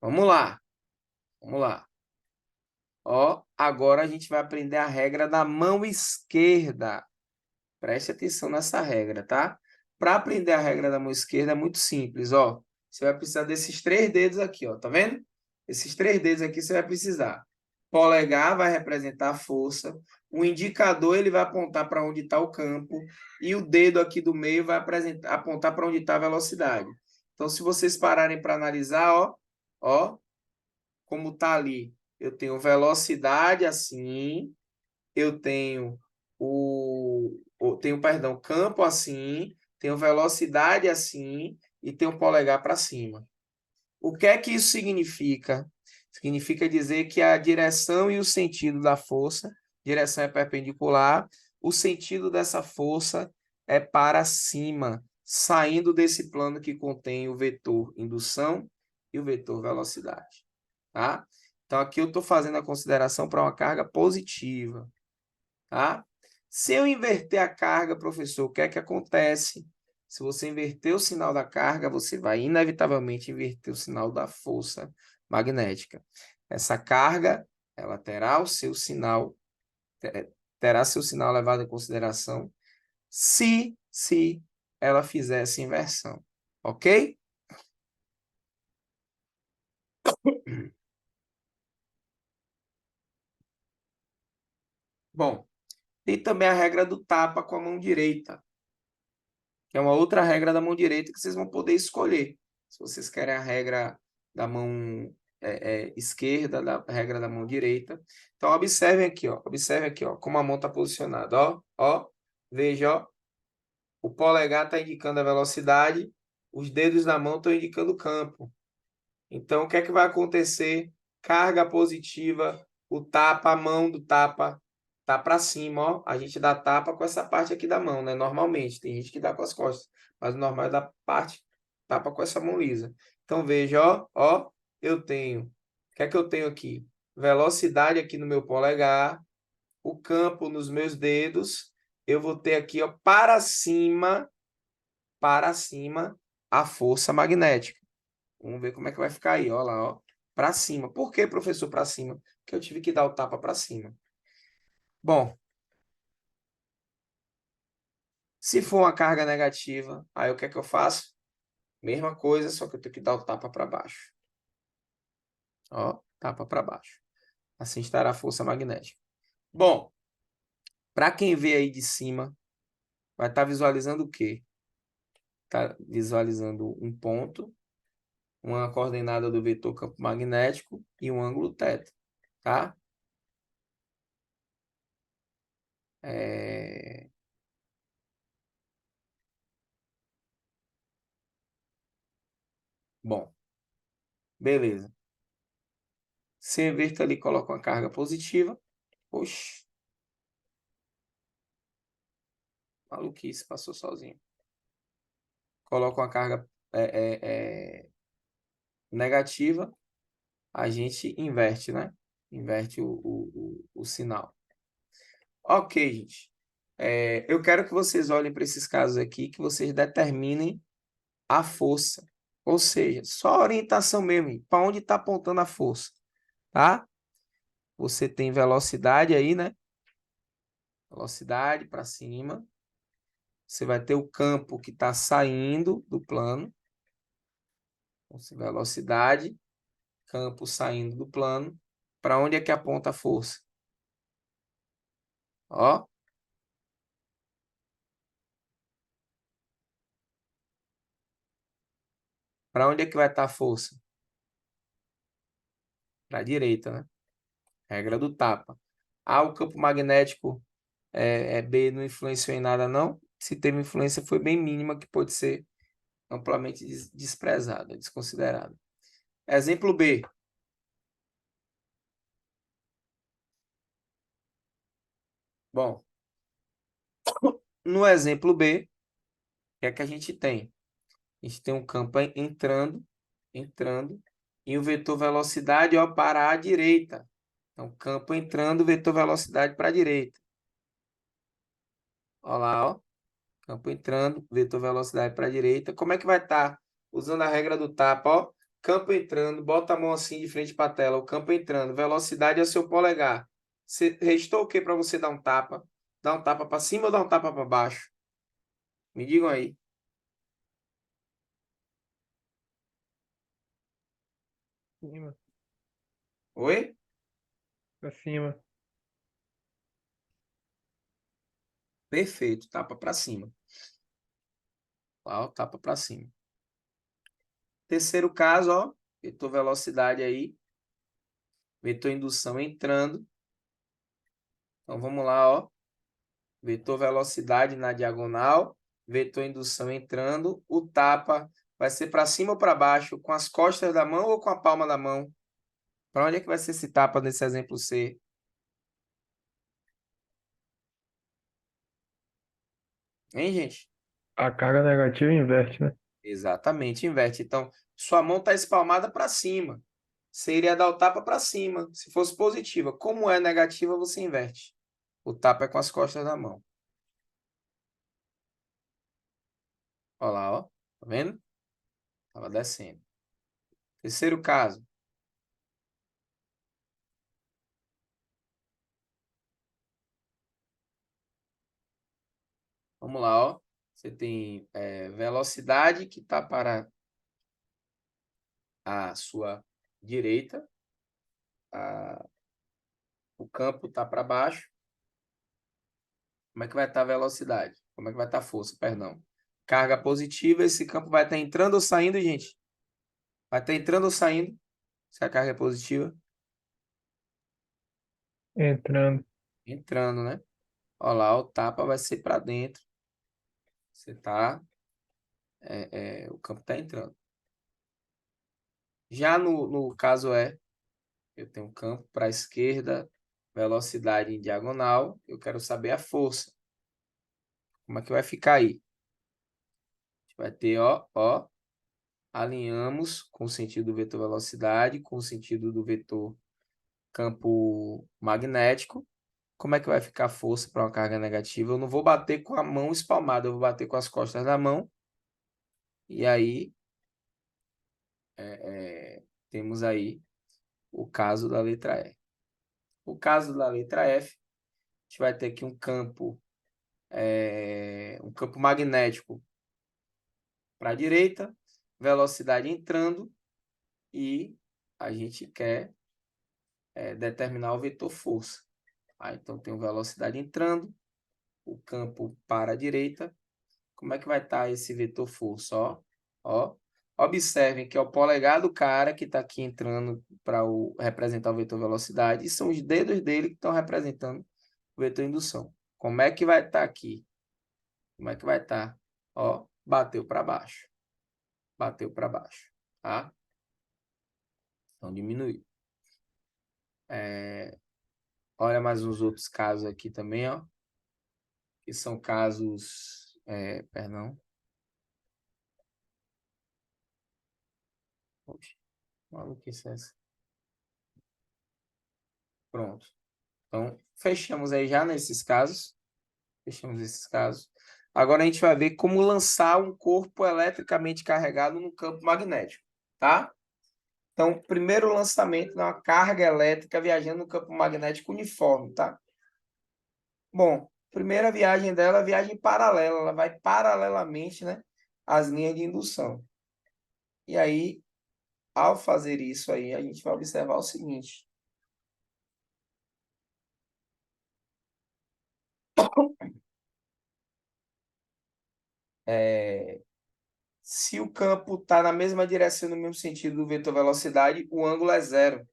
Vamos lá. Vamos lá. Ó, agora a gente vai aprender a regra da mão esquerda. Preste atenção nessa regra, tá? Para aprender a regra da mão esquerda é muito simples, ó. Você vai precisar desses 3 dedos aqui, ó. Tá vendo? Esses 3 dedos aqui você vai precisar. Polegar vai representar a força. O indicador ele vai apontar para onde está o campo. E o dedo aqui do meio vai apontar para onde está a velocidade. Então, se vocês pararem para analisar, ó, como está ali. Eu tenho velocidade assim, eu tenho perdão, campo assim, tenho velocidade assim e tenho polegar para cima. O que é que isso significa? Significa dizer que a direção e o sentido da força, direção é perpendicular, o sentido dessa força é para cima, saindo desse plano que contém o vetor indução e o vetor velocidade. Tá? Então, aqui eu estou fazendo a consideração para uma carga positiva. Tá? Se eu inverter a carga, professor, o que é que acontece? Se você inverter o sinal da carga, você vai inevitavelmente inverter o sinal da força magnética. Essa carga, ela terá seu sinal levado em consideração se ela fizer essa inversão. Ok? Bom, tem também a regra do tapa com a mão direita, que é uma outra regra da mão direita que vocês vão poder escolher. Se vocês querem a regra da mão esquerda, da regra da mão direita. Então, observem aqui, ó, como a mão está posicionada, ó, veja, ó, o polegar está indicando a velocidade, os dedos da mão estão indicando o campo. Então, o que é que vai acontecer? Carga positiva, o tapa, a mão do tapa tá para cima, ó. A gente dá tapa com essa parte aqui da mão, né? Normalmente, tem gente que dá com as costas, mas o normal é dar parte, tapa com essa mão lisa. Então, veja, ó, eu tenho, o que é que eu tenho aqui? Velocidade aqui no meu polegar, o campo nos meus dedos, eu vou ter aqui, ó, para cima, a força magnética. Vamos ver como é que vai ficar aí, ó lá, ó. Para cima. Por que, professor, para cima? Porque eu tive que dar o tapa para cima. Bom, se for uma carga negativa, aí o que é que eu faço? Mesma coisa, só que eu tenho que dar o tapa para baixo. Ó, tapa para baixo. Assim estará a força magnética. Bom, para quem vê aí de cima, vai estar visualizando o quê? Está visualizando um ponto, uma coordenada do vetor campo magnético e um ângulo θ, tá? Bom, beleza. Se eu inverto ali, coloco uma carga positiva. Oxi, maluquice, passou sozinho. Coloco uma carga negativa, a gente inverte, né? Inverte o sinal. Ok, gente. Eu quero que vocês olhem para esses casos aqui, que vocês determinem a força. Ou seja, só a orientação mesmo, para onde está apontando a força, tá? Você tem velocidade aí, né? Velocidade para cima. Você vai ter o campo que está saindo do plano. Então, velocidade, campo saindo do plano. Para onde é que aponta a força? Ó. Para onde é que vai estar a força? Para a direita, né? Regra do tapa. Ah, o campo magnético B não influenciou em nada, não. Se teve influência, foi bem mínima, que pode ser amplamente desprezada, desconsiderada. Exemplo B. Bom, no exemplo B, o que é que a gente tem? A gente tem um campo entrando, e o vetor velocidade, ó, para a direita. Então, campo entrando, vetor velocidade para a direita. Olha lá, ó. Campo entrando, vetor velocidade para a direita. Como é que vai estar? Usando a regra do tapa, ó. Campo entrando, bota a mão assim de frente para a tela. O campo entrando, velocidade é o seu polegar. Restou o que para você dar um tapa? Dar um tapa para cima ou dar um tapa para baixo? Me digam aí. Cima, Oi? pra cima. Perfeito, tapa para cima. Ó, tapa para cima. Terceiro caso, ó, vetor velocidade aí, vetor indução entrando. Então vamos lá, ó. Vetor velocidade na diagonal, vetor indução entrando. O tapa vai ser para cima ou para baixo, com as costas da mão ou com a palma da mão? Para onde é que vai ser esse tapa nesse exemplo C? Hein, gente? A carga negativa inverte, né? Exatamente, inverte. Então, sua mão está espalmada para cima. Você iria dar o tapa para cima, se fosse positiva. Como é negativa, você inverte. O tapa é com as costas da mão. Olha lá, ó. Tá vendo? Tava descendo. Terceiro caso. Vamos lá, ó. Você tem velocidade que está para a sua direita. O campo está para baixo. Como é que vai estar a velocidade? Como é que vai estar a força? Perdão. Carga positiva, esse campo vai estar entrando ou saindo, gente? Vai estar entrando ou saindo? Se a carga é positiva? Entrando. Entrando, né? Olha lá, o tapa vai ser para dentro. Você tá. O campo está entrando. Já no caso eu tenho um campo para a esquerda, velocidade em diagonal, eu quero saber a força. Como é que vai ficar aí? A gente vai ter, ó, alinhamos com o sentido do vetor velocidade, com o sentido do vetor campo magnético. Como é que vai ficar a força para uma carga negativa? Eu não vou bater com a mão espalmada, eu vou bater com as costas da mão. E aí, temos aí o caso da letra E. O caso da letra F, a gente vai ter aqui um campo magnético para a direita, velocidade entrando, e a gente quer determinar o vetor força. Então, tem velocidade entrando, o campo para a direita. Como é que vai estar esse vetor força? Ó. Observem que é o polegar do cara que está aqui entrando para representar o vetor velocidade, e são os dedos dele que estão representando o vetor indução. Como é que vai estar aqui? Como é que vai estar? Ó, bateu para baixo. Bateu para baixo, tá? Então, diminuiu. Olha mais uns outros casos aqui também, ó. Que são casos... perdão. Poxa, maluquice é essa? Pronto. Então, fechamos aí já nesses casos. Fechamos esses casos. Agora a gente vai ver como lançar um corpo eletricamente carregado no campo magnético, tá? Então, primeiro lançamento é uma carga elétrica viajando no campo magnético uniforme, tá? Bom, primeira viagem dela é viagem paralela, ela vai paralelamente, né, às linhas de indução. E aí, ao fazer isso aí, a gente vai observar o seguinte. Se o campo está na mesma direção, no mesmo sentido do vetor velocidade, o ângulo é zero.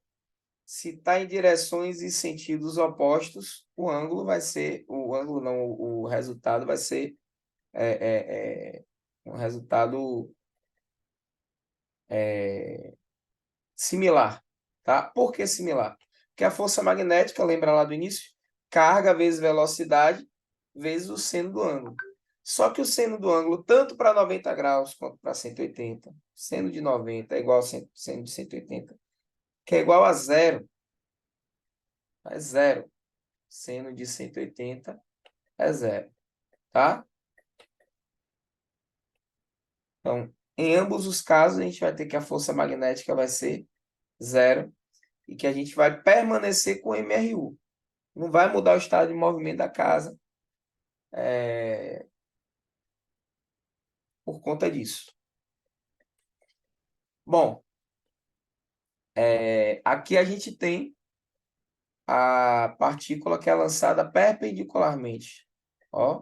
Se está em direções e sentidos opostos, o ângulo vai ser, o ângulo não, o resultado vai ser um resultado similar, tá? Por que similar? Porque a força magnética, lembra lá do início? Carga vezes velocidade vezes o seno do ângulo. Só que o seno do ângulo, tanto para 90 graus quanto para 180, seno de 90 é igual a seno de 180, que é igual a zero. É zero. Seno de 180 é zero, tá? Então, em ambos os casos, a gente vai ter que a força magnética vai ser zero e que a gente vai permanecer com MRU. Não vai mudar o estado de movimento da casa por conta disso. Bom, aqui a gente tem a partícula que é lançada perpendicularmente, ó,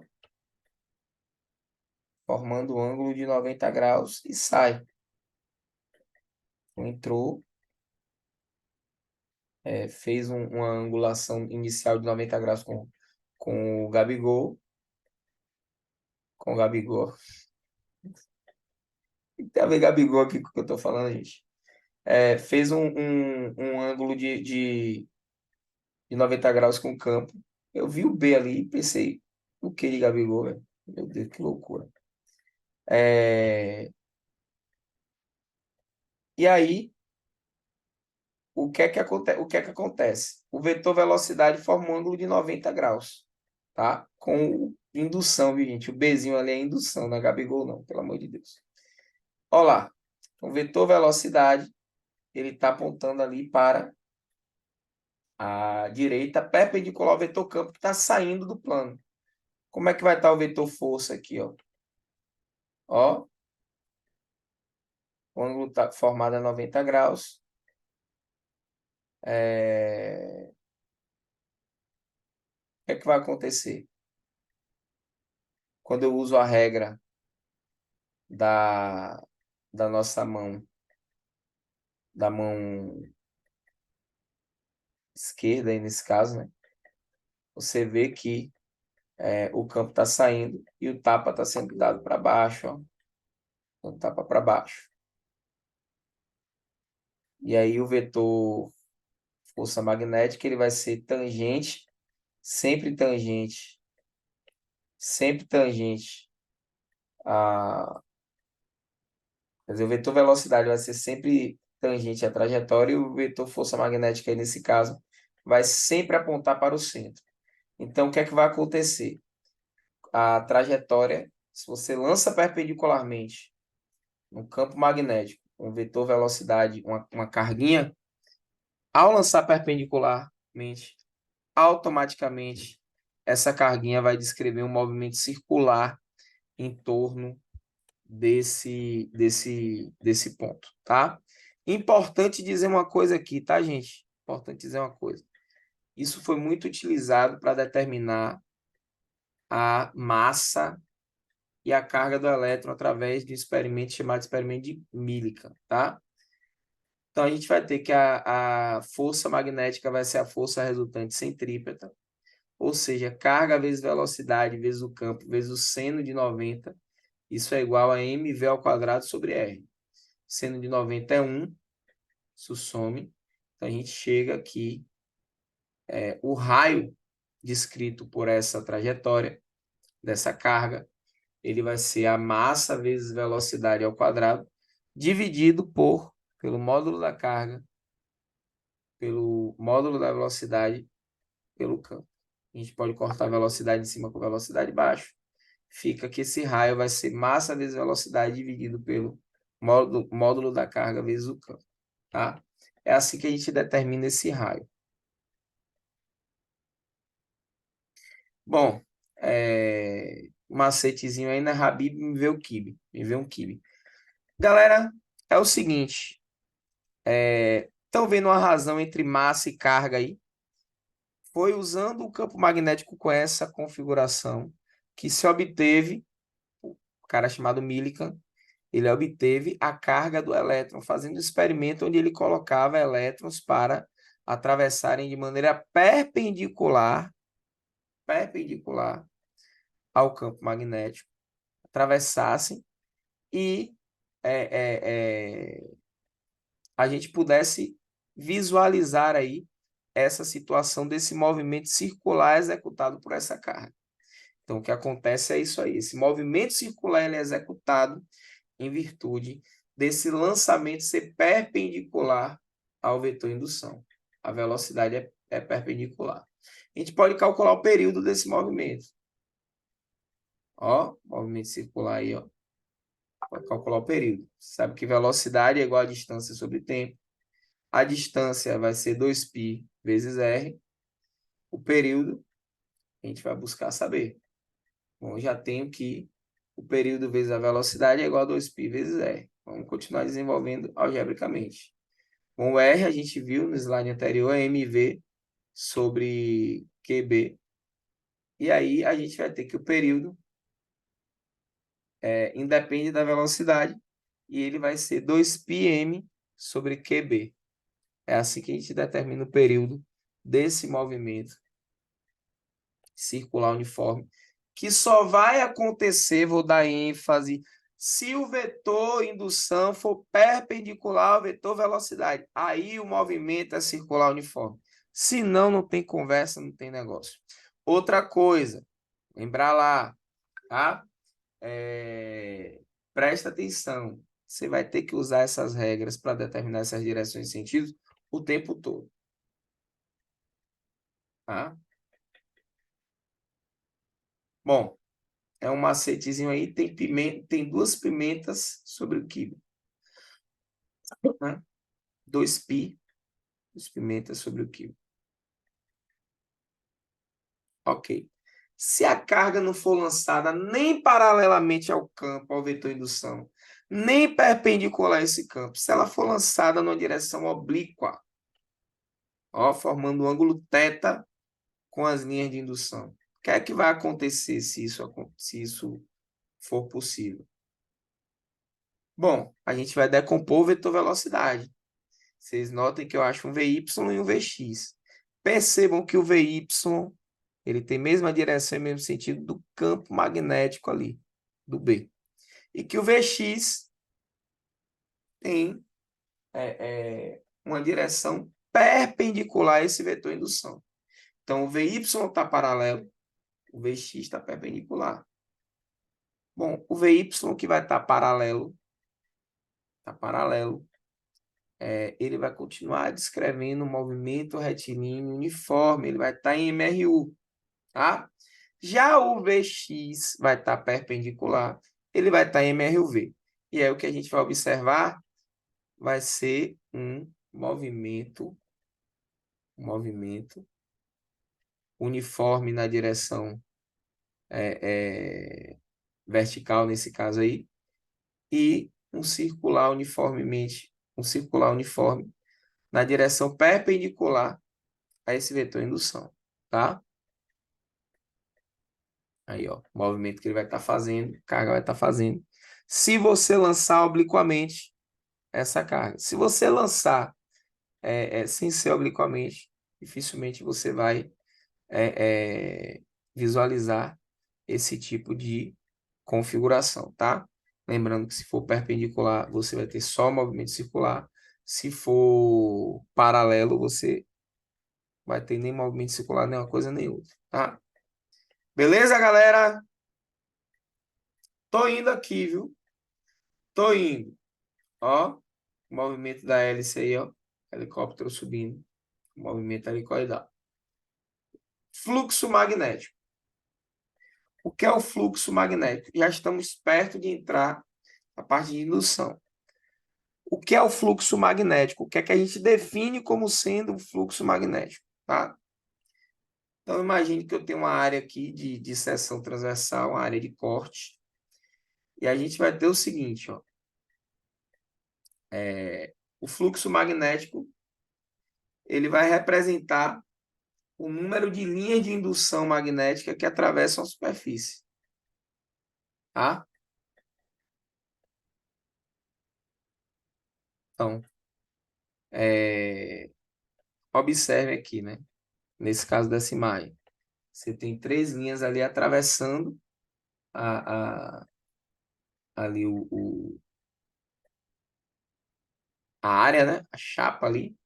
formando um ângulo de 90 graus e sai. Entrou, fez uma angulação inicial de 90 graus com o Gabigol. Com o Gabigol. Tem a ver Gabigol aqui com o que eu estou falando, gente. Fez um ângulo de 90 graus com o campo. Eu vi o B ali e pensei, o que de Gabigol, velho? Meu Deus, que loucura. E aí, o que é que acontece? O vetor velocidade forma um ângulo de 90 graus, tá? Com indução, viu, gente? O Bzinho ali é indução, não é Gabigol, não, pelo amor de Deus. Olha lá, o vetor velocidade, ele está apontando ali para a direita, perpendicular ao vetor campo que está saindo do plano. Como é que vai estar o vetor força aqui, ó? Ó, o ângulo está formado a 90 graus. O que é que vai acontecer? Quando eu uso a regra da nossa mão, da mão esquerda, aí nesse caso, né? Você vê que o campo está saindo e o tapa está sendo dado para baixo, ó. O tapa para baixo. E aí o vetor força magnética, ele vai ser tangente, sempre tangente a... Quer dizer, o vetor velocidade vai ser sempre tangente à trajetória e o vetor força magnética, aí, nesse caso, vai sempre apontar para o centro. Então, o que é que vai acontecer? A trajetória, se você lança perpendicularmente no campo magnético, um vetor velocidade, uma carguinha, ao lançar perpendicularmente, automaticamente, essa carguinha vai descrever um movimento circular em torno desse ponto, tá? Importante dizer uma coisa aqui, tá, gente? Importante dizer uma coisa. Isso foi muito utilizado para determinar a massa e a carga do elétron através de um experimento chamado experimento de Millikan, tá? Então, a gente vai ter que a força magnética vai ser a força resultante centrípeta, ou seja, carga vezes velocidade vezes o campo vezes o seno de 90, isso é igual a mv ao quadrado sobre r. Seno de 90 é 1, isso some. Então, a gente chega aqui, o raio descrito por essa trajetória, dessa carga, ele vai ser a massa vezes velocidade ao quadrado, dividido pelo módulo da carga, pelo módulo da velocidade, pelo campo. A gente pode cortar a velocidade em cima com velocidade embaixo. Fica que esse raio vai ser massa vezes velocidade dividido pelo módulo da carga vezes o campo. Tá? É assim que a gente determina esse raio. Bom, macetezinho aí, né? Habib, me vê o quibe. Me vê um quibe. Galera, é o seguinte. Estão vendo uma razão entre massa e carga aí? Foi usando o campo magnético com essa configuração que se obteve, o cara chamado Millikan, ele obteve a carga do elétron, fazendo um experimento onde ele colocava elétrons para atravessarem de maneira perpendicular ao campo magnético, atravessassem e a gente pudesse visualizar aí essa situação desse movimento circular executado por essa carga. Então, o que acontece é isso aí. Esse movimento circular ele é executado em virtude desse lançamento ser perpendicular ao vetor indução. A velocidade é perpendicular. A gente pode calcular o período desse movimento. Ó, movimento circular aí, ó. Pode calcular o período. Você sabe que velocidade é igual a distância sobre tempo. A distância vai ser 2π vezes r. O período, a gente vai buscar saber. Bom, já tenho que o período vezes a velocidade é igual a 2π vezes r. Vamos continuar desenvolvendo algebricamente. Bom, o R a gente viu no slide anterior, é mv sobre QB. E aí a gente vai ter que o período independe da velocidade e ele vai ser 2πm sobre QB. É assim que a gente determina o período desse movimento circular uniforme, que só vai acontecer, vou dar ênfase, se o vetor indução for perpendicular ao vetor velocidade. Aí o movimento é circular uniforme. Se não, não tem conversa, não tem negócio. Outra coisa, lembrar lá, tá? Presta atenção. Você vai ter que usar essas regras para determinar essas direções e sentidos o tempo todo. Tá? Bom, é um macetezinho aí, tem 2 pimentas sobre o quibe. Né? 2π, 2 pimentas sobre o quibe. Ok. Se a carga não for lançada nem paralelamente ao campo, ao vetor indução, nem perpendicular a esse campo, se ela for lançada numa direção oblíqua, ó, formando um ângulo θ com as linhas de indução, o que é que vai acontecer se isso for possível? Bom, a gente vai decompor o vetor velocidade. Vocês notem que eu acho um VY e um VX. Percebam que o VY ele tem a mesma direção e mesmo sentido do campo magnético ali, do B. E que o VX tem uma direção perpendicular a esse vetor indução. Então, o VY está paralelo, o VX está perpendicular. Bom, o VY que vai estar paralelo, ele vai continuar descrevendo um movimento retilíneo uniforme, ele vai estar em MRU, tá? Já o VX vai estar perpendicular, ele vai estar em MRUV. E aí o que a gente vai observar vai ser um movimento uniforme na direção vertical, nesse caso aí, e um circular uniforme na direção perpendicular a esse vetor indução, tá? Aí, ó, o movimento que ele vai estar fazendo, carga vai estar fazendo. Se você lançar obliquamente essa carga. Se você lançar sem ser obliquamente, dificilmente você vai visualizar esse tipo de configuração, tá? Lembrando que se for perpendicular, você vai ter só movimento circular. Se for paralelo, você vai ter nem movimento circular, nem uma coisa nem outra, tá? Beleza, galera? Tô indo aqui, viu? Tô indo. Ó, o movimento da hélice aí, ó. Helicóptero subindo. Movimento helicoidal. Fluxo magnético. O que é o fluxo magnético? Já estamos perto de entrar na parte de indução. O que é o fluxo magnético? O que é que a gente define como sendo o fluxo magnético? Tá? Então, imagine que eu tenho uma área aqui de seção transversal, uma área de corte. E a gente vai ter o seguinte, ó. O fluxo magnético ele vai representar o número de linhas de indução magnética que atravessam a superfície. Tá? Então, observe aqui, né? Nesse caso dessa imagem. Você tem 3 linhas ali atravessando ali a área, né? A chapa ali.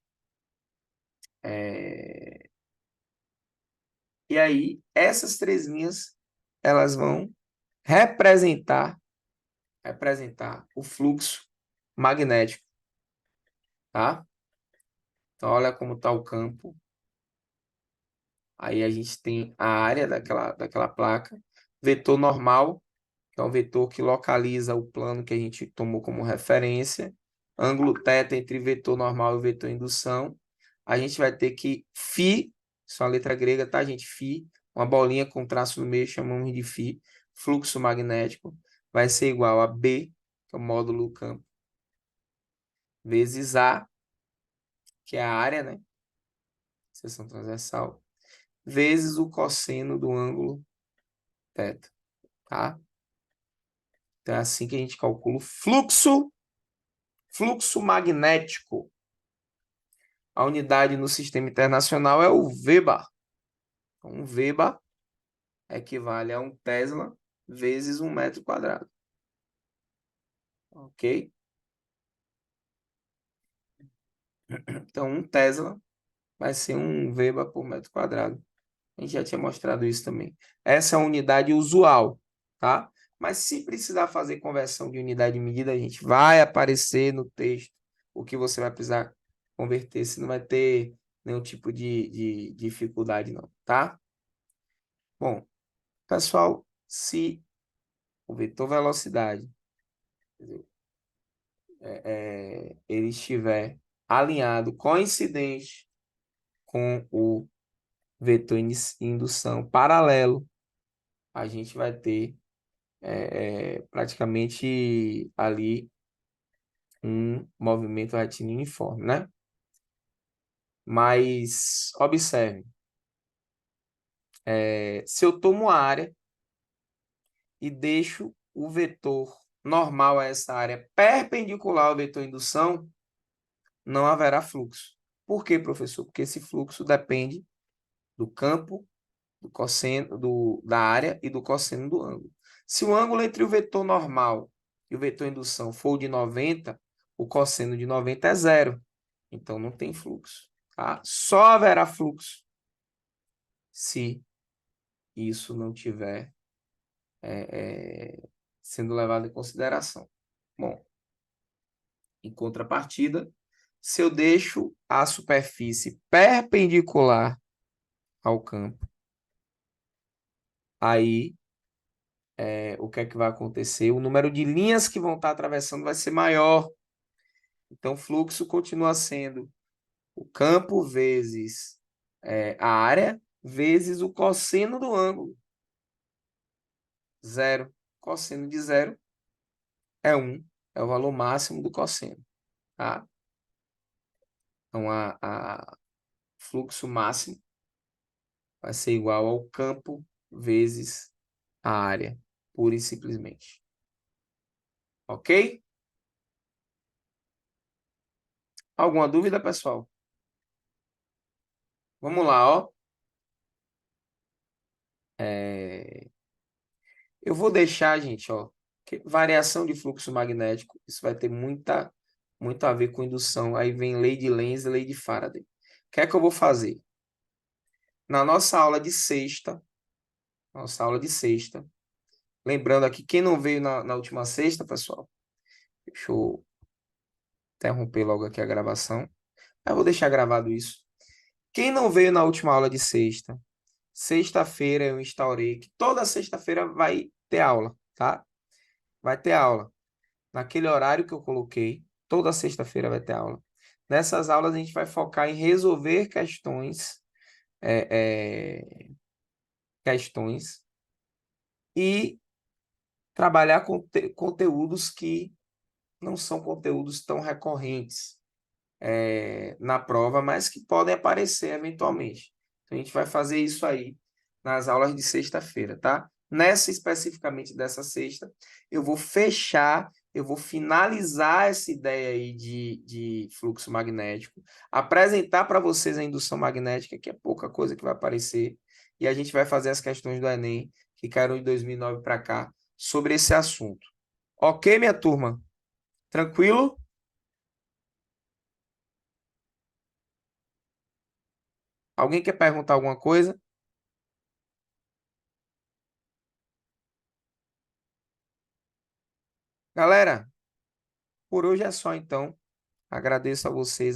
E aí, essas 3 linhas, elas vão representar o fluxo magnético, tá? Então, olha como está o campo. Aí a gente tem a área daquela placa. Vetor normal, que é um vetor que localiza o plano que a gente tomou como referência. Ângulo θ entre vetor normal e vetor indução. A gente vai ter que φ, isso é uma letra grega, tá, gente? Φ, uma bolinha com traço no meio, chamamos de φ, fluxo magnético, vai ser igual a B, que é o módulo do campo, vezes A, que é a área, né? Seção transversal, vezes o cosseno do ângulo θ, tá? Então é assim que a gente calcula o fluxo magnético. A unidade no sistema internacional é o Weber. Então, um Weber equivale a 1 Tesla vezes 1 metro quadrado. Ok? Então, 1 Tesla vai ser 1 Weber por metro quadrado. A gente já tinha mostrado isso também. Essa é a unidade usual, tá? Mas se precisar fazer conversão de unidade de medida, a gente vai aparecer no texto o que você vai precisar converter. Você não vai ter nenhum tipo de dificuldade, não, tá? Bom, pessoal, se o vetor velocidade ele estiver alinhado, coincidente com o vetor indução paralelo, a gente vai ter praticamente ali um movimento retilíneo uniforme, né? Mas observe, se eu tomo a área e deixo o vetor normal a essa área perpendicular ao vetor indução, não haverá fluxo. Por quê, professor? Porque esse fluxo depende do campo, do cosseno, da área e do cosseno do ângulo. Se o ângulo entre o vetor normal e o vetor indução for de 90, o cosseno de 90 é zero. Então, não tem fluxo. Tá? Só haverá fluxo se isso não tiver sendo levado em consideração. Bom, em contrapartida, se eu deixo a superfície perpendicular ao campo, aí o que é que vai acontecer? O número de linhas que vão estar atravessando vai ser maior. Então, o fluxo continua sendo o campo vezes a área vezes o cosseno do ângulo. Zero. Cosseno de zero é 1. É o valor máximo do cosseno. Tá? Então, a fluxo máximo vai ser igual ao campo vezes a área, pura e simplesmente. Ok? Alguma dúvida, pessoal? Vamos lá, ó. Eu vou deixar, gente, ó, variação de fluxo magnético, isso vai ter muito a ver com indução. Aí vem lei de Lenz e lei de Faraday. O que é que eu vou fazer? Na nossa aula de sexta, lembrando aqui, quem não veio na última sexta, pessoal, deixa eu interromper logo aqui a gravação. Eu vou deixar gravado isso. Quem não veio na última aula de sexta, sexta-feira eu instaurei que toda sexta-feira vai ter aula, tá? Vai ter aula. Naquele horário que eu coloquei, toda sexta-feira vai ter aula. Nessas aulas a gente vai focar em resolver questões e trabalhar com conteúdos que não são conteúdos tão recorrentes na prova, mas que podem aparecer eventualmente. Então, a gente vai fazer isso aí nas aulas de sexta-feira, tá? Nessa especificamente dessa sexta, eu vou fechar eu vou finalizar essa ideia aí de fluxo magnético, apresentar para vocês a indução magnética, que é pouca coisa que vai aparecer, e a gente vai fazer as questões do Enem, que caíram de 2009 para cá, sobre esse assunto. Ok, minha turma? Tranquilo? Alguém quer perguntar alguma coisa? Galera, por hoje é só então. Agradeço a vocês